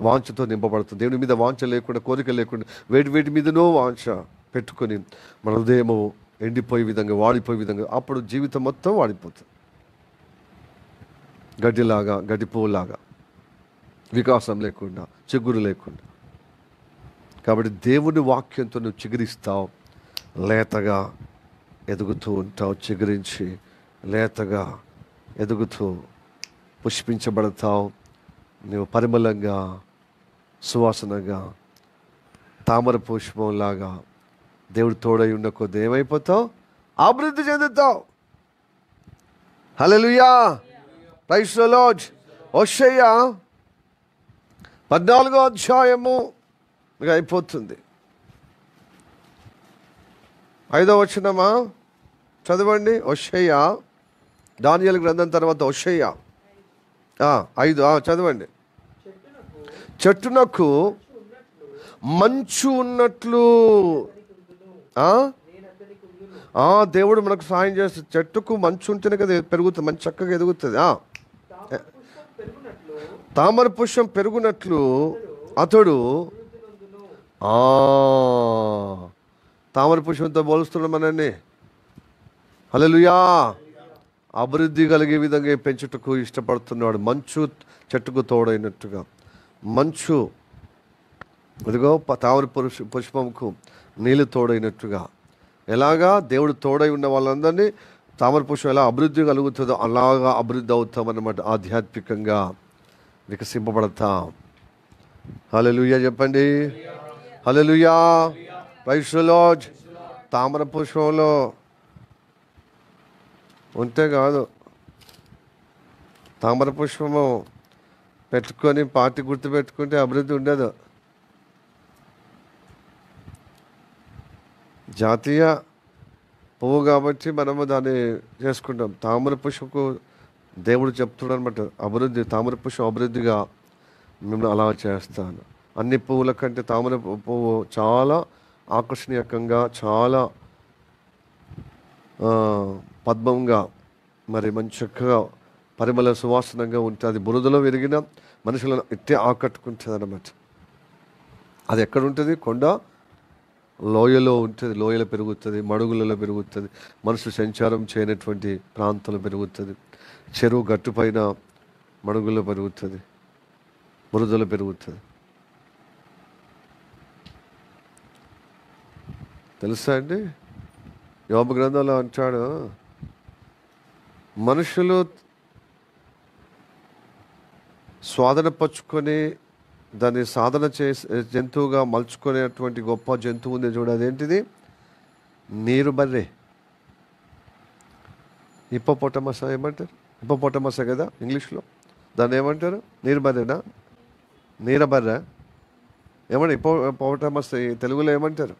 వాంఛతో నింపబడుతుంది. దేవుని మీద వాంఛ లేకుండా, కోరిక లేకుండా వేటి మీదనో వాంఛ పెట్టుకొని మన హృదయము ఎండిపోయే విధంగా, వాడిపోయే విధంగా, అప్పుడు జీవితం మొత్తం వాడిపోతుంది, గడ్డిలాగా, గడ్డి పువ్వులాగా, వికాసం లేకుండా, చిగురు లేకుండా. కాబట్టి దేవుని వాక్యంతో నువ్వు చిగురిస్తావు, లేతగా ఎదుగుతూ ఉంటావు, చిగురించి లేతగా ఎదుగుతూ పుష్పించబడతావు. నువ్వు పరిమళంగా, సువాసనగా, తామర పుష్పంలాగా దేవుడు తోడై ఉన్న కొద్ది ఏమైపోతావు? అభివృద్ధి చెందుతావు. హల్లెలూయా, ప్రైజ్ ది లార్డ్. హోషేయ 14వ అధ్యాయము అయిపోతుంది. 5వ వచనమా చదవండి. హోషేయ, దానియేలు గ్రంథం తర్వాత హోషేయ 5 చదవండి. చెట్టునకు మంచు ఉన్నట్లు దేవుడు మనకు సాయం చేస్తుంది. చెట్టుకు మంచు ఉంటేనే కదా పెరుగుతుంది, మంచి చక్కగా ఎదుగుతుంది. తామర పుష్పం పెరుగునట్లు అతడు తామర పుష్పంతో పోలుస్తున్నాడు మనల్ని. హల్లెలూయా. అభివృద్ధి కలిగే విధంగా పెంచుటకు ఇష్టపడుతున్నాడు. మంచు చెట్టుకు తోడైనట్టుగా, మంచు ఇదిగో తామర పుష్పంకు నీళ్ళు తోడైనట్టుగా, ఎలాగా దేవుడు తోడై ఉన్న వాళ్ళందరినీ తామర పుష్పం ఎలా అభివృద్ధి కలుగుతుందో అలాగా అభివృద్ధి అవుతామన్నమాట. ఆధ్యాత్మికంగా వికసింపబడతాం. హల్లెలూయా చెప్పండి. హల్లెలూయా, ప్రైజ్ ది లార్డ్. తామర పుష్పంలో ఉంటే కాదు, తామర పుష్పము పెట్టుకొని పార్టీ గుర్తు పెట్టుకుంటే అభివృద్ధి ఉండదు. జాతీయ పువ్వు కాబట్టి మనము దాన్ని చేసుకుంటాం. తామర పుష్పకు దేవుడు చెప్తున్నాడు అనమాట, అభివృద్ధి, తామర పుష్పం అభివృద్ధిగా మిమ్మల్ని అలా చేస్తాను. అన్ని పువ్వుల కంటే తామర పువ్వు చాలా ఆకర్షణీయకంగా, చాలా పద్మంగా, మరి మంచి చక్కగా పరిమళ సువాసనంగా ఉంటుంది. బురదలో విరిగిన మనుషులను ఇట్టే ఆకట్టుకుంటుంది అన్నమాట. అది ఎక్కడ ఉంటుంది? కొండ లోయలో ఉంటుంది, లోయలో పెరుగుతుంది, మడుగులలో పెరుగుతుంది, మనుషులు సంచారం చేయనటువంటి ప్రాంతంలో పెరుగుతుంది, చెరువు గట్టుపైన మడుగుల్లో పెరుగుతుంది, బురదలో పెరుగుతుంది. తెలుసా అండి? యోబు గ్రంథంలో అంటాడు, మనుషులు స్వాధీనపరుచుకొని దాన్ని సాధన చేసే జంతువుగా మలుచుకునేటువంటి గొప్ప జంతువు ఉంది చూడు, అదేంటిది? నీరు బర్రె. హిప్పోపోటమస్ ఏమంటారు? హిప్పోపోటమస్ కదా ఇంగ్లీష్లో. దాన్ని ఏమంటారు? నీరు బర్రెనా? నీర బర్రె ఏమంటారు? హిప్పోపోటమస్ తెలుగులో ఏమంటారు?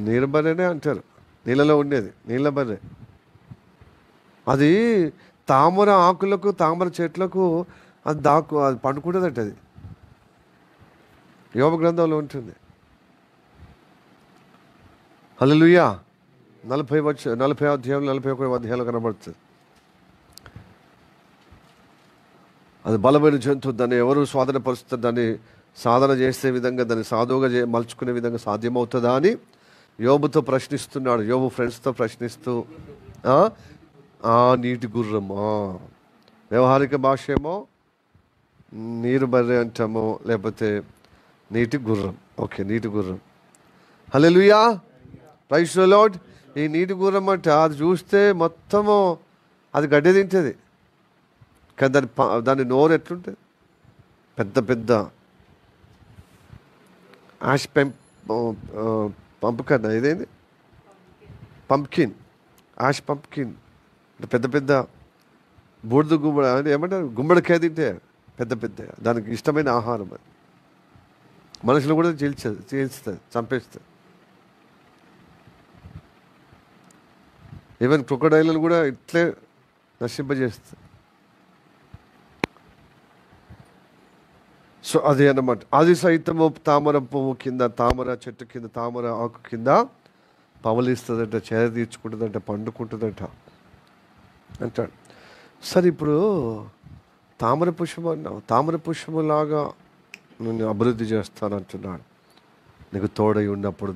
నీరు బర్రెనే అంటారు. నీళ్ళలో ఉండేది నీళ్ళ బర్రె. అది తామర ఆకులకు, తామర చెట్లకు అది పండుకుంటుందట. అది యోబు గ్రంథంలో ఉంటుంది. హల్లెలూయా. 40 అధ్యాయం 41 అధ్యాయంలో కనబడుతుంది. అది బలమైన జంతువు, దాన్ని ఎవరు స్వాధీనపరుస్తారు, దాన్ని సాధన చేసే విధంగా, దాన్ని సాధువుగా మలుచుకునే విధంగా సాధ్యమవుతుందా అని యోబుతో ప్రశ్నిస్తున్నాడు. యోబు ఫ్రెండ్స్తో ప్రశ్నిస్తూ నీటి గుర్రం, వ్యవహారిక భాష ఏమో నీరు బర్రె అంటాము, లేకపోతే నీటి గుర్రం. ఓకే, నీటి గుర్రం. హల్లెలూయా, ప్రైజ్ ది లార్డ్. ఈ నీటి గుర్రం అంటే అది చూస్తే మొత్తము అది గడ్డి తింటుంది, కానీ దాని నోరు ఎట్లుంటుంది, పెద్ద పెద్ద యాష్ పంప్కిన్, ఇదేంది పంప్కిన్, యాష్ పంప్కిన్ అంటే పెద్ద పెద్ద బూడిద గుమ్మడి అంటే ఏమంటారు, గుమ్మడికాయ తింటే పెద్ద పెద్ద, దానికి ఇష్టమైన ఆహారం. అది మనుషులు కూడా చీల్స్తుంది, చంపేస్తుంది. ఈవెన్ క్రొకడైలను కూడా ఇట్లే నశింపజేస్తుంది. సో అది అన్నమాట. అది సైతము తామర పువ్వు కింద, తామర చెట్టు కింద, తామర ఆకు కింద పవలిస్తుందట, చేర తీర్చుకుంటుందంట, పండుకుంటుందట అంటాడు. సరే, ఇప్పుడు తామర పుష్పం అన్నావు, తామర పుష్పంలాగా నేను అభివృద్ధి చేస్తానంటున్నాడు. నీకు తోడై ఉన్నప్పుడు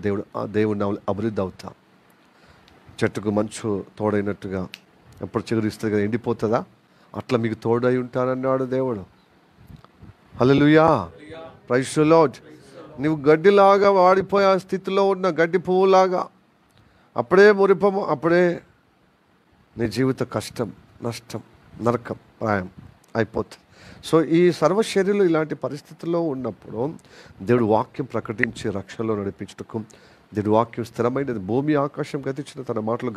దేవుడు అభివృద్ధి అవుతా. చెట్టుకు మంచు తోడైనట్టుగా ఎప్పుడు చిగురిస్తుంది కదా, ఎండిపోతుందా, అట్లా మీకు తోడై ఉంటానన్నాడు దేవుడు. హల్లెలూయా, ప్రైజ్ ది లార్డ్. నువ్వు గడ్డిలాగా వాడిపోయే స్థితిలో ఉన్న గడ్డి పువ్వులాగా అప్పుడే మురిపము, అప్పుడే నీ జీవిత కష్టం, నష్టం, నరకం, ప్రాయం అయిపోతుంది. సో ఈ సర్వశరీరులు ఇలాంటి పరిస్థితుల్లో ఉన్నప్పుడు దేవుడు వాక్యం ప్రకటించి రక్షణలో నడిపించుటకు, దేవుడి వాక్యం స్థిరమైనది, భూమి ఆకాశం గతించిన తన మాటలు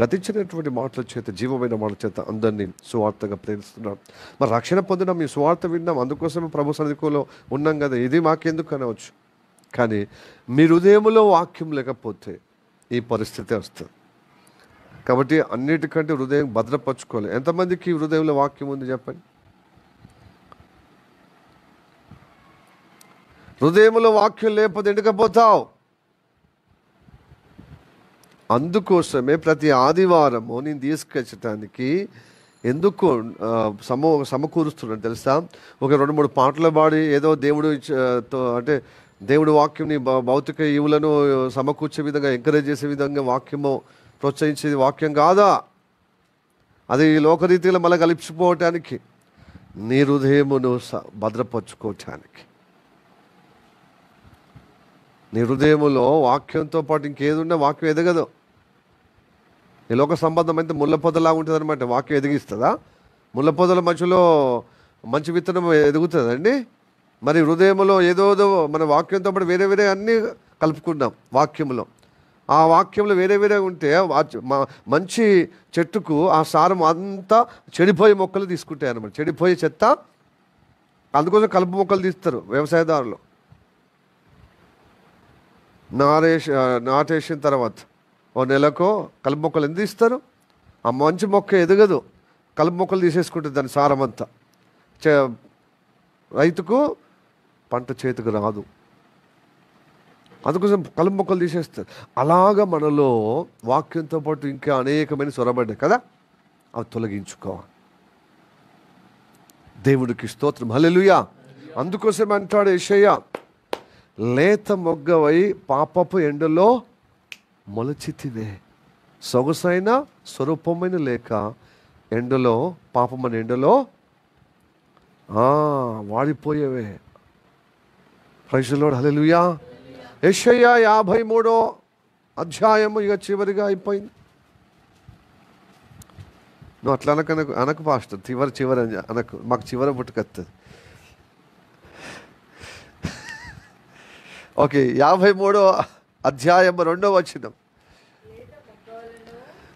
గతించినటువంటి మాటల చేత, జీవమైన మాటల చేత అందరినీ సువార్తగా ప్రేరిస్తున్నాడు. మరి రక్షణ పొందినాం, మీ సువార్త విన్నాం, అందుకోసమే ప్రభు సన్నిధిలో ఉన్నాం కదా, ఇది మాకెందుకు అనవచ్చు. కానీ మీ హృదయంలో వాక్యం లేకపోతే ఈ పరిస్థితి వస్తుంది. కాబట్టి అన్నిటికంటే హృదయం భద్రపరచుకోవాలి. ఎంతమందికి హృదయంలో వాక్యం ఉంది చెప్పండి? హృదయంలో వాక్యం లేకపోతే ఎండకపోతావు. అందుకోసమే ప్రతి ఆదివారము నేను తీసుకొచ్చటానికి ఎందుకు సమకూరుస్తున్నాను తెలుసా? ఒక 2-3 పాటలు పాడి ఏదో దేవుడు అంటే దేవుడి వాక్యంని భౌతిక ఈవులను సమకూర్చే విధంగా, ఎంకరేజ్ చేసే విధంగా వాక్యము ప్రోత్సహించేది వాక్యం కాదా. అది లోకరీతిలో మళ్ళీ కలిసిపోవటానికి, నీ హృదయమును భద్రపరచుకోవటానికి. నీ హృదయములో వాక్యంతో పాటు ఇంకేదున్నా వాక్యం ఎదగదు. ఈ లోక సంబంధం అయితే ముళ్ళ పొదలా ఉంటుంది అనమాట. వాక్యం ఎదిగిస్తుందా? ముళ్ళ పొదల మధ్యలో మంచి విత్తనం ఎదుగుతుందండి. మరి హృదయంలో ఏదో మన వాక్యంతో పాటు వేరే వేరే అన్నీ కలుపుకున్నాం వాక్యంలో. ఆ వాక్యంలో వేరే వేరే ఉంటే మంచి చెట్టుకు ఆ సారం అంతా చెడిపోయే మొక్కలు తీసుకుంటాయి అన్నమాట, చెడిపోయే చెత్త. అందుకోసం కలుపు మొక్కలు తీస్తారు వ్యవసాయదారులు. నాటేసిన తర్వాత ఓ నెలకో కలుపు మొక్కలు ఎందుకు తీస్తారు? ఆ మంచి మొక్క ఎదగదు, కలుపు మొక్కలు తీసేసుకుంటుంది దాని సారం అంతా. రైతుకు పంట చేతికి రాదు, అందుకోసం కలుపు మొక్కలు తీసేస్తారు. అలాగా మనలో వాక్యంతో పాటు ఇంకా అనేకమైన సొరబడ్డాయి కదా, అవి తొలగించుకోవాలి. దేవుడికి స్తోత్రం, హల్లెలూయా. అందుకోసం అంటాడు యెషయా, లేత మొగ్గవై పాపపు ఎండలో మొలచితివే, సొగసైన స్వరూపమైన లేక ఎండలో, పాపమైన ఎండలో వాడిపోయేవే. ప్రైజ్ ది లార్డ్, హల్లెలూయా. యెషయా 53వ అధ్యాయము ఇక చివరిగా అయిపోయింది. నువ్వు అట్లా అనకు పాస్టర్, చివరి అనకు, మాకు చివర పుట్టుకొస్తుంది. ఓకే, 53వ అధ్యాయం 2వ వచనం.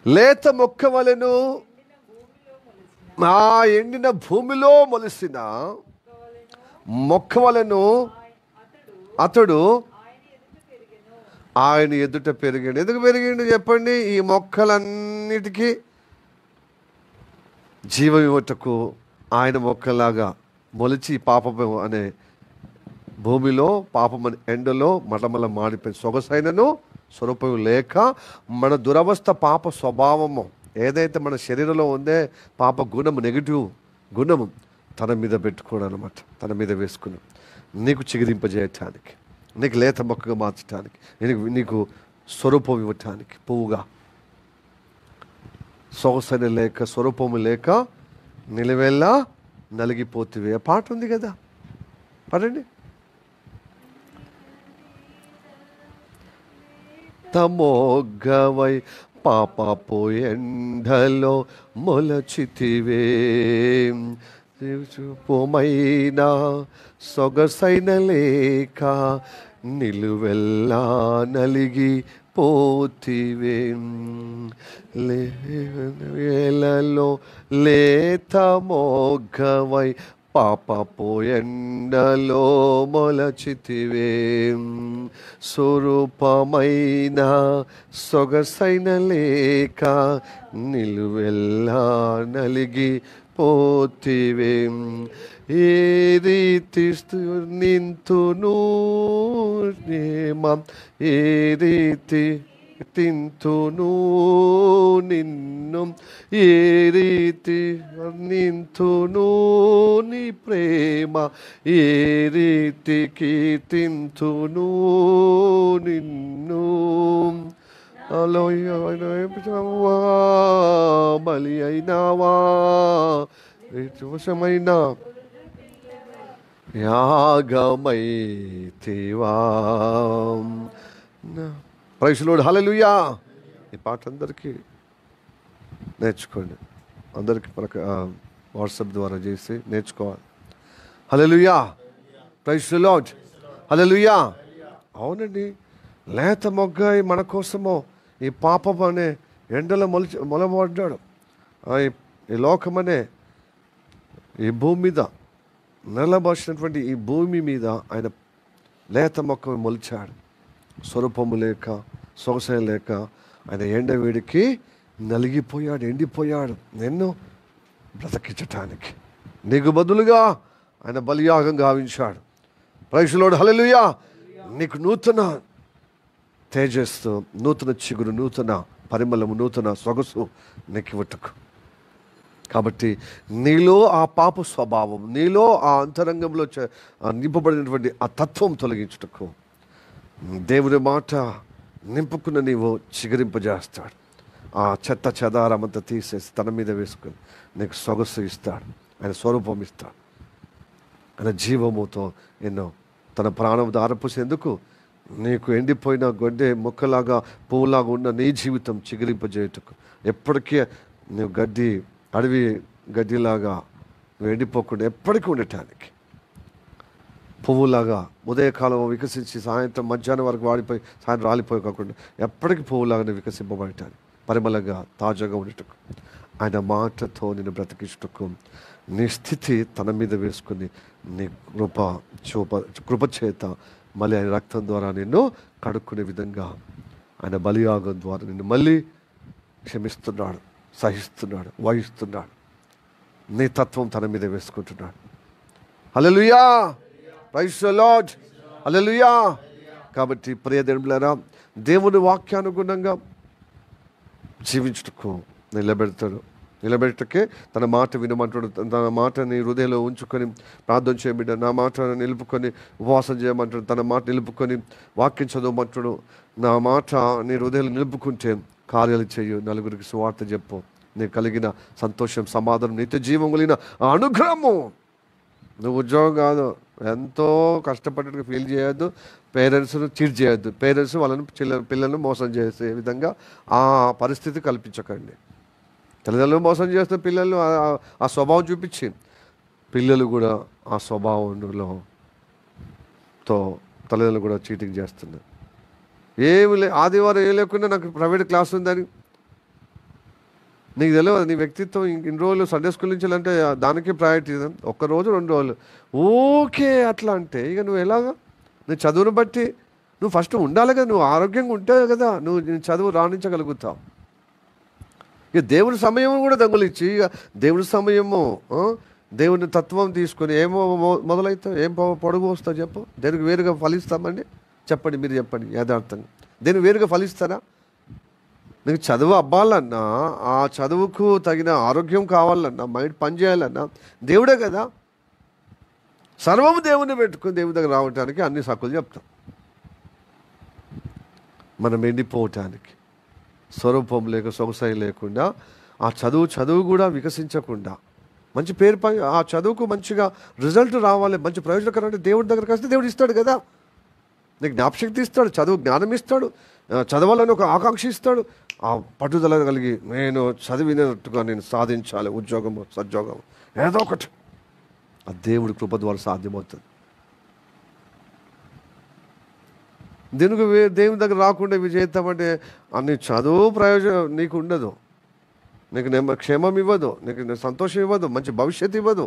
లేత మొక్క వలెను ఎండిన భూమిలో మొలిసిన మొక్క వలెను అతడు ఆయన ఎదుట పెరిగాడు. ఎందుకు పెరిగిండు చెప్పండి? ఈ మొక్కలన్నిటికీ జీవం ఇవ్వటకు, ఆయన మొక్కలాగా మొలిచి పాపము అనే భూమిలో పాపం అనే ఎండలో మటమల మాడిపోయి సొగసైనను స్వరూపం లేక మన దురవస్థ పాప స్వభావము ఏదైతే మన శరీరంలో ఉందే పాప గుణము నెగిటివ్ గుణము తన మీద పెట్టుకోవడం అనమాట, తన మీద వేసుకుని నీకు చిగురింపజేయటానికి, నీకు లేత మొక్కగా మార్చడానికి, నీకు స్వరూపం ఇవ్వటానికి, పువ్వుగా సొగసైన లేక స్వరూపము లేక నిలవేళ నలిగిపోతివే పాట ఉంది కదా, పడండి. తమోగ్గవై పాపపు ఎండలో మొలచితివే, చూపుమైనా సొగసైన లేక నిలువెల్లా నలిగి పోతివే, వేలలో లేత మోగ్గవై పాపపు ఎండలో మొలచితివే, స్వరూపమైన సొగసైన లేక నిలువెల్లా నలిగి పోతివే, ఏ రీతి నింతును ఏ రీతి తింతును నిన్ను, ఏ రీతి నింతును నీ ప్రేమ, ఏ రీతి కీర్తింతును నిన్ను, బలి అయినావా వశమైన యాగమైతివా. ప్రైజ్ ది లార్డ్, హల్లెలూయా. ఈ పాట అందరికీ నేర్చుకోండి, అందరికీ వాట్సాప్ ద్వారా చేసి నేర్చుకోవాలి. హల్లెలూయా, ప్రైజ్ ది లార్డ్, హల్లెలూయా. అవునండి, లేత మొగ్గ మన కోసమో ఈ పాపం అనే ఎండలో మొలబడ్డాడు. ఈ లోకమనే ఈ భూమి మీద నిలబడినటువంటి ఈ భూమి మీద ఆయన లేత మొక్క మొలిచాడు. స్వరూపము లేక సొగసైన లేక ఆయన ఎండవేడికి నలిగిపోయాడు, ఎండిపోయాడు. నిన్ను బ్రతికించటానికి నీకు బదులుగా ఆయన బలియాగం గావించాడు. ప్రైజ్ ది లార్డ్, హల్లెలూయా. నీకు నూతన తేజస్సు, నూతన చిగురు, నూతన పరిమళము, నూతన సొగసు నీకు ఇవ్వటకు. కాబట్టి నీలో ఆ పాప స్వభావం, నీలో ఆ అంతరంగంలో నింపబడినటువంటి ఆ తత్వం తొలగించుటకు దేవుని మాట నింపుకున్న నీవు చిగురింపజేస్తాడు. ఆ చెత్త చెదారమంతా తీసేసి తన మీద వేసుకొని నీకు సొగసు ఇస్తాడు, ఆయన స్వరూపం ఇస్తాడు. ఆయన జీవముతో ఎన్నో తన ప్రాణం దారపోసేందుకు నీకు ఎండిపోయిన గొడ్డె మొక్కలాగా పువ్వులాగా ఉన్న నీ జీవితం చిగురింపజేయటకు, ఎప్పటికీ నువ్వు అడవి గడ్డిలాగా నువ్వు ఎండిపోకుండా ఎప్పటికీ ఉండటానికి, పువ్వులాగా ఉదయకాలం వికసించి సాయంత్రం మధ్యాహ్నం వరకు వాడిపోయి సాయంత్రం రాలిపోయి కాకుండా ఎప్పటికీ పువ్వులాగా నువ్వు వికసింపబడటానికి, పరిమళంగా తాజాగా ఉండటకు, ఆయన మాటతో నేను బ్రతికించుటకు నీ స్థితి తన మీద వేసుకుని నీ కృప చేత మళ్ళీ ఆయన రక్తం ద్వారా నిన్ను కడుక్కునే విధంగా ఆయన బలియాగం ద్వారా నిన్ను మళ్ళీ క్షమిస్తున్నాడు, సహిస్తున్నాడు, వహిస్తున్నాడు. నీ తత్వం తన మీద వేసుకుంటున్నాడు. హల్లెలూయా, ప్రైజ్ ది లార్డ్, హల్లెలూయా. కాబట్టి ప్రియదేవులారా, దేవుని వాక్యానుగుణంగా జీవించుటకు నిలబెట్టకే తన మాట వినమంటాడు. తన మాట నీ హృదయంలో ఉంచుకొని ప్రార్థన చేయబడ్డ నా మాట నిలుపుకొని ఉపవాసం చేయమంటాడు. తన మాట నిలుపుకొని వాక్యం చదవమంటాడు. నా మాట నీ హృదయంలో నిలుపుకుంటే కార్యాలు చేయు, నలుగురికి సువార్త చెప్పు. నీకు కలిగిన సంతోషం, సమాధానం, నిత్య జీవం కలిగిన అనుగ్రహము. నువ్వు ఉద్యోగం కాదు, ఎంతో కష్టపడ్డట్టుగా ఫీల్ చేయొద్దు. పేరెంట్స్ను చీట్ చేయొద్దు. పేరెంట్స్ వాళ్ళని పిల్లలను మోసం చేసే విధంగా ఆ పరిస్థితి కల్పించకండి. తల్లిదండ్రులు మోసం చేస్తే పిల్లలు ఆ స్వభావం చూపించి పిల్లలు కూడా ఆ స్వభావంలో తల్లిదండ్రులు కూడా చీటింగ్ చేస్తున్నారు. ఏమి ఆదివారం ఏం లేకుండా నాకు ప్రైవేట్ క్లాస్ ఉందని నీకు తెలియదు. నీ వ్యక్తిత్వం ఇన్ని రోజులు సండే స్కూల్ నుంచి అంటే దానికి ప్రయారిటీ. ఒక్కరోజు 2 రోజులు ఓకే అట్లా అంటే ఇక నువ్వు ఎలాగా? నువ్వు చదువును బట్టి నువ్వు ఫస్ట్ ఉండాలి కదా. నువ్వు ఆరోగ్యంగా ఉంటే కదా నువ్వు చదువు రాణించగలుగుతావు. ఇక దేవుని సమయం కూడా దొంగలిచ్చి ఇక దేవుని సమయము దేవుని తత్వం తీసుకొని ఏమో మొదలవుతావు, ఏం పొడుగు వస్తావు చెప్పు? దేనికి వేరుగా ఫలిస్తామండి? చెప్పండి, మీరు చెప్పండి యథార్థంగా. దేనికి వేరుగా ఫలిస్తారా? నీకు చదువు అవ్వాలన్నా, ఆ చదువుకు తగిన ఆరోగ్యం కావాలన్నా, మైండ్ పని చేయాలన్నా దేవుడే కదా. సర్వము దేవుని పెట్టుకుని దేవుని దగ్గర రావటానికి అన్ని సక్కులు చెప్తాం. మనం ఎండిపోవటానికి, స్వరూపం లేక సొగసాయి లేకుండా, ఆ చదువు కూడా వికసించకుండా, మంచి పేరు ఆ చదువుకు మంచిగా రిజల్ట్ రావాలి, మంచి ప్రయోజనకరం అంటే దేవుడి దగ్గరికి వస్తే దేవుడు ఇస్తాడు కదా. నీకు జ్ఞాపశక్తి ఇస్తాడు, చదువు జ్ఞానం ఇస్తాడు, చదవాలని ఒక ఆకాంక్ష ఇస్తాడు. ఆ పట్టుదల కలిగి నేను చదివినట్టుగా నేను సాధించాలి, ఉద్యోగం సద్యోగం ఏదో ఒకటి, ఆ దేవుడి కృప ద్వారా సాధ్యమవుతుంది. దీనికి దేవుని దగ్గర రాకుండా ఇవి చేద్దామంటే అన్ని చదువు ప్రయోజనం నీకు ఉండదు, నీకు క్షేమం ఇవ్వదు, నీకు సంతోషం ఇవ్వదు, మంచి భవిష్యత్తు ఇవ్వదు,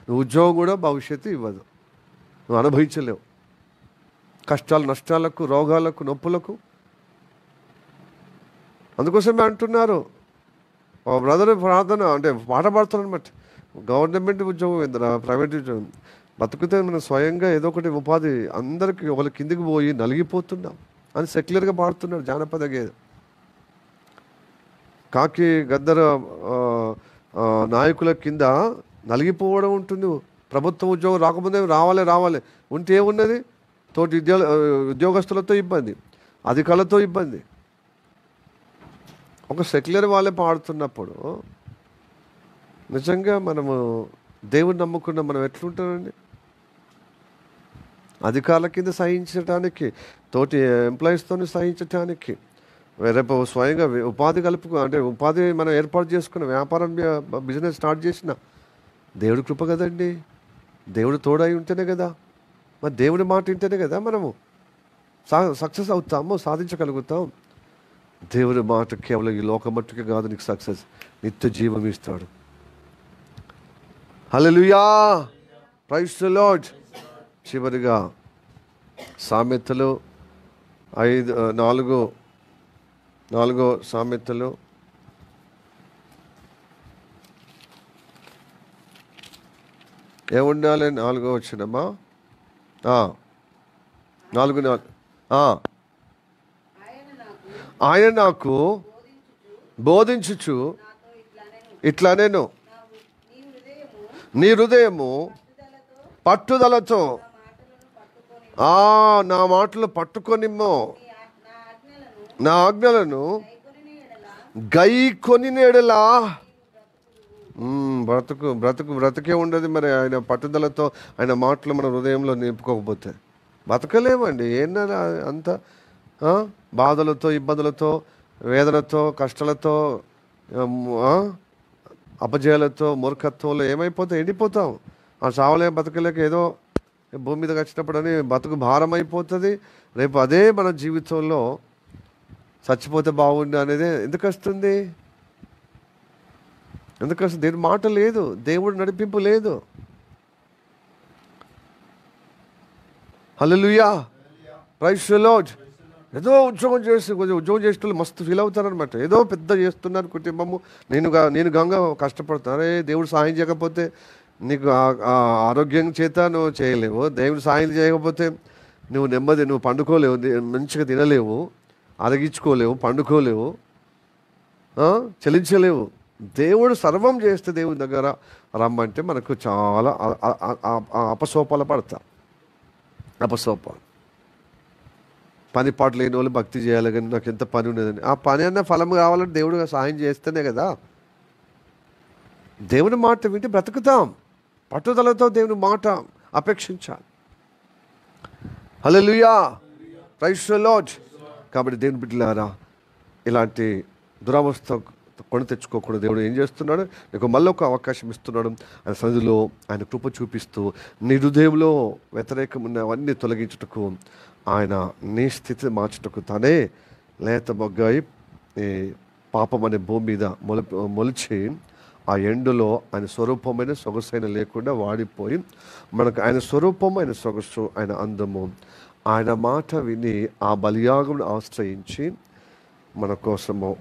నువ్వు ఉద్యోగం కూడా భవిష్యత్తు ఇవ్వదు, నువ్వు అనుభవించలేవు. కష్టాలు, నష్టాలకు, రోగాలకు, నొప్పులకు. అందుకోసమే అంటున్నారు, బ్రదర్ ప్రార్థన అంటే పాట పాడుతారనమాట, గవర్నమెంట్ ఉద్యోగం ఏంటరా, ప్రైవేట్ ఉద్యోగం బతుకుతే మనం స్వయంగా ఏదో ఒకటి ఉపాధి, అందరికీ ఒకరి కిందికి పోయి నలిగిపోతున్నాం అని సెక్యులర్గా పాడుతున్నాడు జానపద గేయం. కాకి గద్దర నాయకుల కింద నలిగిపోవడం ఉంటుంది. ప్రభుత్వ ఉద్యోగం రాకముందే రావాలి ఉంటే ఏమున్నది? తోటి ఉద్యోగస్తులతో ఇబ్బంది, అధికారులతో ఇబ్బంది. ఒక సెక్యులర్ వాళ్ళే పాడుతున్నప్పుడు నిజంగా మనము దేవుని నమ్ముకున్న మనం ఎట్లుంటామండి? అధికారుల కింద సహించడానికి, తోటి ఎంప్లాయీస్తో సహించటానికి, రేపు స్వయంగా ఉపాధి అంటే ఉపాధి మనం ఏర్పాటు చేసుకున్న వ్యాపారం, బిజినెస్ స్టార్ట్ చేసిన దేవుడి కృప కదండి. దేవుడు తోడై ఉంటేనే కదా, మరి దేవుడి మాట వింటేనే కదా మనము సక్సెస్ అవుతాము, సాధించగలుగుతాం. దేవుడి మాట కేవలం ఈ లోక మట్టుకే కాదు నీకు సక్సెస్, నిత్య జీవం ఇస్తాడు. హల్లెలూయా, ప్రైజ్ ది లార్డ్. చివరిగా సామెతలు 4 సామెతలు 4 వచ్చినమ్మా 4 ఆయన నాకు బోధించుచు ఇట్లా నేను నీ హృదయము పట్టుదలతో నా మాటలు పట్టుకొనిమ్మో, నా ఆజ్ఞలను గైకొని నేడలా బ్రతుకే ఉండదు. మరి ఆయన పట్టుదలతో ఆయన మాటలు మన హృదయంలో నింపుకోకపోతే బతకలేమండి. ఏంటన్నా అంత బాధలతో, ఇబ్బందులతో, వేదనతో, కష్టాలతో, అపజయాలతో, మూర్ఖత్వంలో ఏమైపోతే ఎండిపోతాం. ఆ చావలే బతకలేక ఏదో భూమి మీదకి వచ్చినప్పుడు అని బతుకు భారం అయిపోతుంది. రేపు అదే మన జీవితంలో చచ్చిపోతే బాగుండు అనేది ఎందుకు వస్తుంది? దేని మాట లేదు, దేవుడు నడిపింపు లేదు. హల్లెలూయా, ప్రైజ్ ది లార్డ్. ఏదో ఉద్యోగం చేస్తే మస్తు ఫీల్ అవుతారనమాట. ఏదో పెద్ద చేస్తున్నారు కుటుంబము, నేను గంగా కష్టపడుతాను. అరే దేవుడు సాయం చేయకపోతే నీకు ఆరోగ్యం చేత నువ్వు చేయలేవు. దేవుడు సాయం చేయకపోతే నువ్వు పండుకోలేవు, మంచిగా తినలేవు, అరగించుకోలేవు, పండుకోలేవు, చెల్లించలేవు. దేవుడు సర్వం చేస్తే దేవుని దగ్గర రమ్మంటే మనకు చాలా అపసోపాలు పడతాం. పని పాట లేని వాళ్ళు భక్తి చేయాలి, కానీ నాకు ఎంత పని ఉన్నదని. ఆ పని అన్న ఫలం కావాలంటే దేవుడు సహాయం చేస్తేనే కదా. దేవుని మాట వింటే బ్రతుకుతాం. పట్టుదలతో దేవుని మాట అపేక్షించాలి. హల్లెలూయా, ప్రైజ్ ది లార్డ్. కాబట్టి దేవుని బిడ్డలారా, ఇలాంటి దురవస్థ కొని తెచ్చుకోకుండా దేవుడు ఏం చేస్తున్నాడు? నీకు మళ్ళీ ఒక అవకాశం ఇస్తున్నాడు. ఆయన సన్నిధిలో ఆయన కృప చూపిస్తూ నీ హృదయంలో వ్యతిరేకమున్న అవన్నీ తొలగించుటకు, ఆయన నీ స్థితిని మార్చుటకు తానే లేత మొగ్గాయి ఈ పాపం అనే భూమి మీద మొలిచి ఆ ఎండులో ఆయన స్వరూపమైన సొగసైన లేకుండా వాడిపోయి మనకు ఆయన స్వరూపం, ఆయన సొగసు, ఆయన అందము, ఆయన మాట విని ఆ బలియాగమును ఆశ్రయించి మన కోసము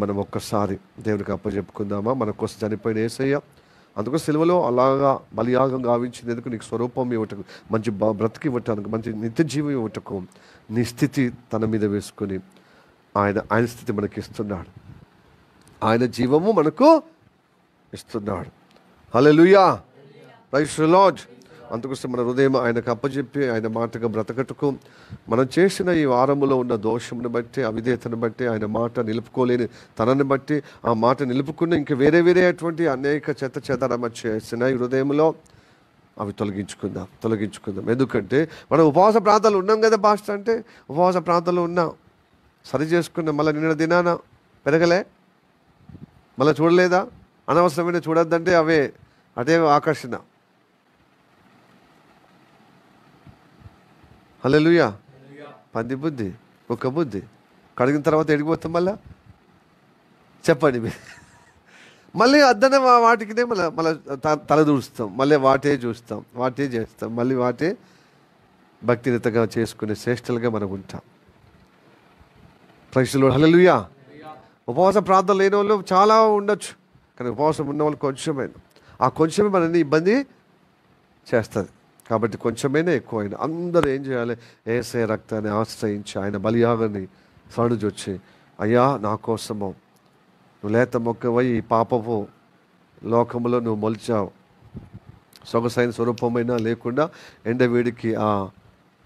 మనం ఒక్కసారి దేవునికి అప్పచెప్పుకుందామా? మన కోసం చనిపోయిన యేసయ్య అందుకు సిలువలో అలాగా బలియాగం గావించినందుకు నీకు స్వరూపం ఇవ్వటకు, మంచి బ్రతికి ఇవ్వటానికి, మంచి నిత్య జీవం ఇవ్వటకు నీ స్థితి తన మీద వేసుకొని ఆయన స్థితి మనకి ఇస్తున్నాడు. ఆయన జీవము మనకు ఇస్తున్నాడు. హల్లెలూయా, ప్రైజ్ ది లార్డ్. అందుకోసం మన హృదయం ఆయనకు అప్పచెప్పి ఆయన మాటగా బ్రతకటకు, మనం చేసిన ఈ వారములో ఉన్న దోషమును బట్టి, అవిధేయతను బట్టి, ఆయన మాట నిలుపుకోలేని తనని బట్టి, ఆ మాట నిలుపుకున్న ఇంకా వేరే అటువంటి అనేక చెదరమ చేసిన ఈ హృదయంలో అవి తొలగించుకుందాం. ఎందుకంటే మనం ఉపవాస ప్రాంతాలు ఉన్నాం కదా పాస్టర్ అంటే, ఉపవాస ప్రాంతాలు ఉన్నాం, సరి చేసుకున్నాం. మళ్ళీ నిన్న దినాన పెరగలే, మళ్ళీ చూడలేదా? అనవసరమైన చూడొద్దంటే అదే ఆకర్షణ. హల్లెలూయా. పంది బుద్ధి, కుక్క బుద్ధి కడిగిన తర్వాత ఎడిగిపోతాం. మళ్ళా చెప్పండి, మళ్ళీ అద్దనే వాటికినే మళ్ళీ తలదూడుస్తాం, మళ్ళీ వాటే చూస్తాం, వాటే చేస్తాం, మళ్ళీ వాటే భక్తినితగా చేసుకునే శ్రేష్టలుగా మనం ఉంటాం. Praise the lord. హల్లెలూయా. ఉపవాస ప్రార్థన లేని వాళ్ళు చాలా ఉండొచ్చు, కానీ ఉపవాసం ఉన్న వాళ్ళు కొంచెమైనా, ఆ కొంచెమే మనల్ని ఇబ్బంది చేస్తుంది. కాబట్టి కొంచెమైనా ఎక్కువైనా అందరూ ఏం చేయాలి? యేసయ్య రక్తాన్ని ఆశ్రయించి ఆయన బలియాగాన్ని సడుజొచ్చి, అయ్యా నా కోసము నువ్వు లేత మొక్కవై ఈ పాపపు లోకంలో నువ్వు మొలిచావు, సొగసైన స్వరూపమైనా లేకుండా ఎండవేడికి ఆ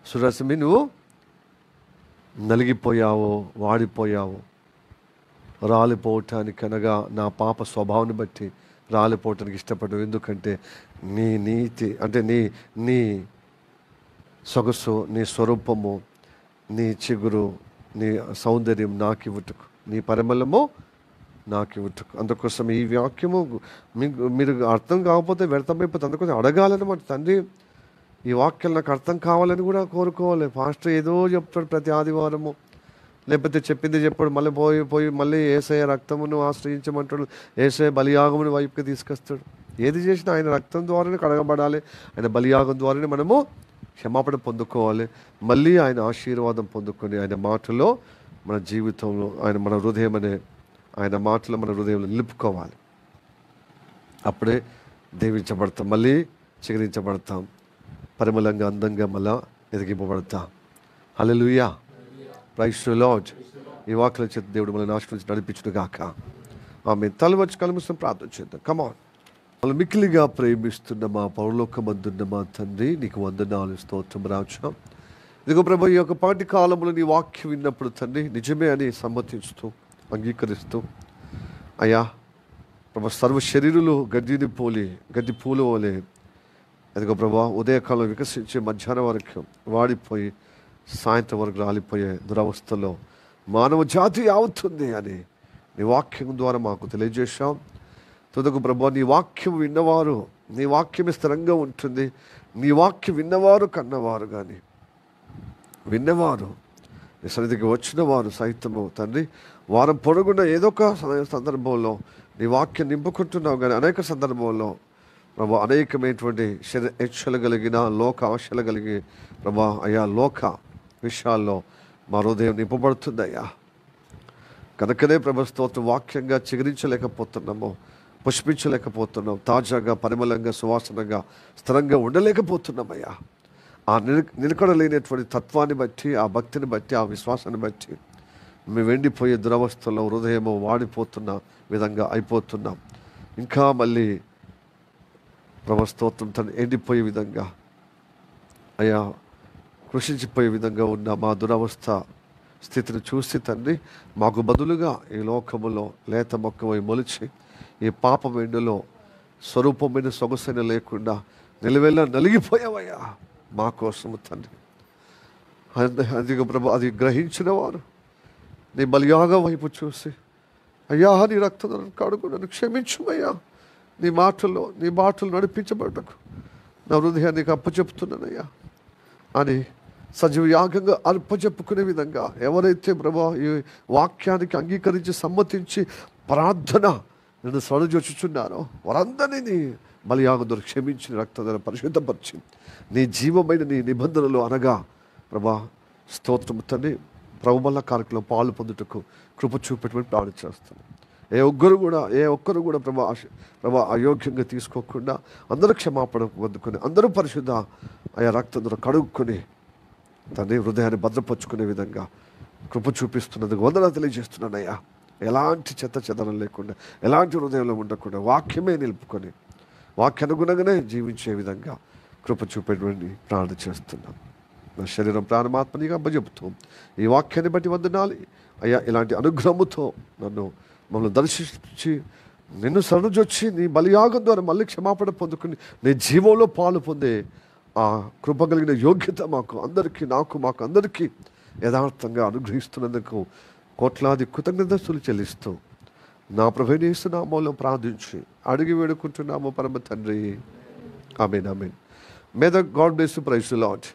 సురసమి నువ్వు నలిగిపోయావు, వాడిపోయావు, రాలిపోవటానికి అనగా నా పాప స్వభావాన్ని బట్టి రాలిపోవటానికి ఇష్టపడవు. ఎందుకంటే నీ నీతి అంటే నీ సొగసు, నీ స్వరూపము, నీ చిగురు, నీ సౌందర్యం నాకు ఇవ్వటకు, నీ పరిమళము నాకు ఇవ్వటకు. అందుకోసం ఈ వాక్యము మీరు అర్థం కాకపోతే వ్యర్థమైపోతుంది. అందుకోసం అడగాలన్నమాట, తండ్రి ఈ వాక్యాలు నాకు అర్థం కావాలని కూడా కోరుకోవాలి. పాస్టర్ ఏదో చెప్తాడు ప్రతి ఆదివారము, లేకపోతే చెప్పింది చెప్పాడు, మళ్ళీ పోయి మళ్ళీ యేసయ్య రక్తమును ఆశ్రయించమంటాడు, యేసయ్య బలియాగమును వైపుకి తీసుకొస్తాడు. ఏది చేసినా ఆయన రక్తం ద్వారానే కడగబడాలి, ఆయన బలియాగం ద్వారానే మనము క్షమాపణ పొందుకోవాలి, మళ్ళీ ఆయన ఆశీర్వాదం పొందుకొని ఆయన మాటలో మన జీవితంలో మన హృదయం అనే ఆయన మాటలో మన హృదయంలో నిలుపుకోవాలి. అప్పుడే దీవించబడతాం, మళ్ళీ చిగురించబడతాం, పరిమళంగా అందంగా మళ్ళా ఎదిగింపబడతాం. హల్లెలూయా, ప్రైజ్ ది లార్డ్. ఈ వాక్యాల చేత దేవుడు మనల్ని ఆశీర్వదించి నడిపించును గాక. ఆమె తలవచ్చి కలుముసం ప్రార్థన చేద్దాం. కమాన్. మనం మిక్కిలిగా ప్రేమిస్తున్న మా పరలోకమందున్న మా తండ్రి, నీకు వందనాలు, స్తోత్రం రాజా. ఇదిగో ప్రభు, ఈ యొక్క పాటి కాలంలో నీ వాక్యం విన్నప్పుడు తండ్రి నిజమే అని సమ్మతిస్తూ అంగీకరిస్తూ, అయ్యా ప్రభు సర్వ శరీరులు గడ్డి పూలు వలె ఇదిగో ప్రభు ఉదయకాలం వికసించే మధ్యాహ్నం వరకు వాడిపోయి సాయంత్రం వరకు రాలిపోయే దురవస్థలో మానవ జాతి అవుతుంది అని నీ వాక్యం ద్వారా మాకు తెలియజేశాం. తుదకు ప్రభు, నీ వాక్యం విన్నవారు, నీ వాక్యమే స్థిరంగా ఉంటుంది. నీ వాక్యం విన్నవారు కన్నవారు కానీ విన్నవారు నీ సన్నిధికి వచ్చిన వారు సైతము తండ్రి వారం పొడుగున్న ఏదో ఒక సందర్భంలో నీ వాక్యం నింపుకుంటున్నావు. కానీ అనేక సందర్భంలో ప్రభా అనేకమైనటువంటి ఇచ్చలు కలిగిన లోక ఆశలు కలిగి ప్రభా అయ్యా లోక విషయాల్లో మా హృదయం నింపబడుతుందయ్యా. కనుకనే ప్రభు స్తోత్రం, వాక్యంగా చిగురించలేకపోతున్నాము, పుష్పించలేకపోతున్నాం, తాజాగా పరిమళంగా సువాసనగా స్థిరంగా ఉండలేకపోతున్నామయ్యా. ఆ నిలకడలేనటువంటి తత్వాన్ని బట్టి, ఆ భక్తిని బట్టి, ఆ విశ్వాసాన్ని బట్టి మేము ఎండిపోయే దురవస్థలో హృదయము వాడిపోతున్న విధంగా అయిపోతున్నాం. ఇంకా మళ్ళీ ప్రభు స్తోత్రం తను ఎండిపోయే విధంగా అయ్యా కృషించిపోయే విధంగా ఉన్న మా దురవస్థ స్థితిని చూసి తండ్రి మాకు బదులుగా ఈ లోకములో లేత మొక్కమై మొలిచి ఈ పాపం ఎండులో స్వరూపమైన సొగసైన లేకుండా నిలవెల్లా నలిగిపోయావయ్యా మా కోసము తండ్రి. అది ప్రభు, అది గ్రహించిన వారు నీ బలియాగం వైపు చూసి అయ్యా నీ రక్తం కడుగు, నన్ను క్షమించుమయ్యా, నీ మాటలు నడిపించబడ్డకు నా హృదయానికి అప్పచెప్తున్నానయ్యా అని సజీవ యాగంగా అర్పచెప్పుకునే విధంగా ఎవరైతే ప్రభా ఈ వాక్యానికి అంగీకరించి సమ్మతించి ప్రార్థన నన్ను సడుజొచ్చుచున్నారో వారందరినీ నీ బలియాగం ద్వారా క్షమించి రక్తం పరిశుద్ధపరిచి నీ జీవమైన నీ నిబంధనలు అనగా ప్రభా స్తోత్రము తండ్రి ప్రభుమల్ల కార్యక్రమం పాలు పొందుటకు కృప చూపెట్టుకుని ప్రార్థన చేస్తాను. ఏ ఒక్కరు కూడా ప్రభా అయోగ్యంగా తీసుకోకుండా అందరూ క్షమాపణ పొందుకొని అందరూ పరిశుద్ధ ఆయా రక్తంతో కడుక్కొని తండ్రి హృదయాన్ని భద్రపరుచుకునే విధంగా కృప చూపిస్తున్నందుకు వందనాలు తెలియజేస్తున్నానయ్యా. ఎలాంటి చెత్త చెదరం లేకుండా, ఎలాంటి హృదయంలో ఉండకుండా వాక్యమే నిలుపుకొని వాక్యానుగుణంగానే జీవించే విధంగా కృప చూపేటువంటి ప్రార్థన చేస్తున్నాం. నా శరీరం ప్రాణమాత్మనిగా అబ్బజెపుతూ ఈ వాక్యాన్ని బట్టి వందనాలి అయ్యా. ఇలాంటి అనుగ్రహముతో మమ్మల్ని దర్శించి నిన్ను సరుజొచ్చి నీ బలియాగం ద్వారా మళ్ళీ క్షమాపణ పొందుకుని నీ జీవంలో పాలు పొందే ఆ కృప కలిగిన యోగ్యత మాకు అందరికీ యథార్థంగా అనుగ్రహిస్తున్నందుకు కోట్లాది కృతజ్ఞతలు చెల్లిస్తూ నా ప్రభువైన యేసు నామములో ప్రార్థించి అడిగి వేడుకుంటున్నాము పరమ తండ్రి. Amen. May the God bless you. Praise the lord.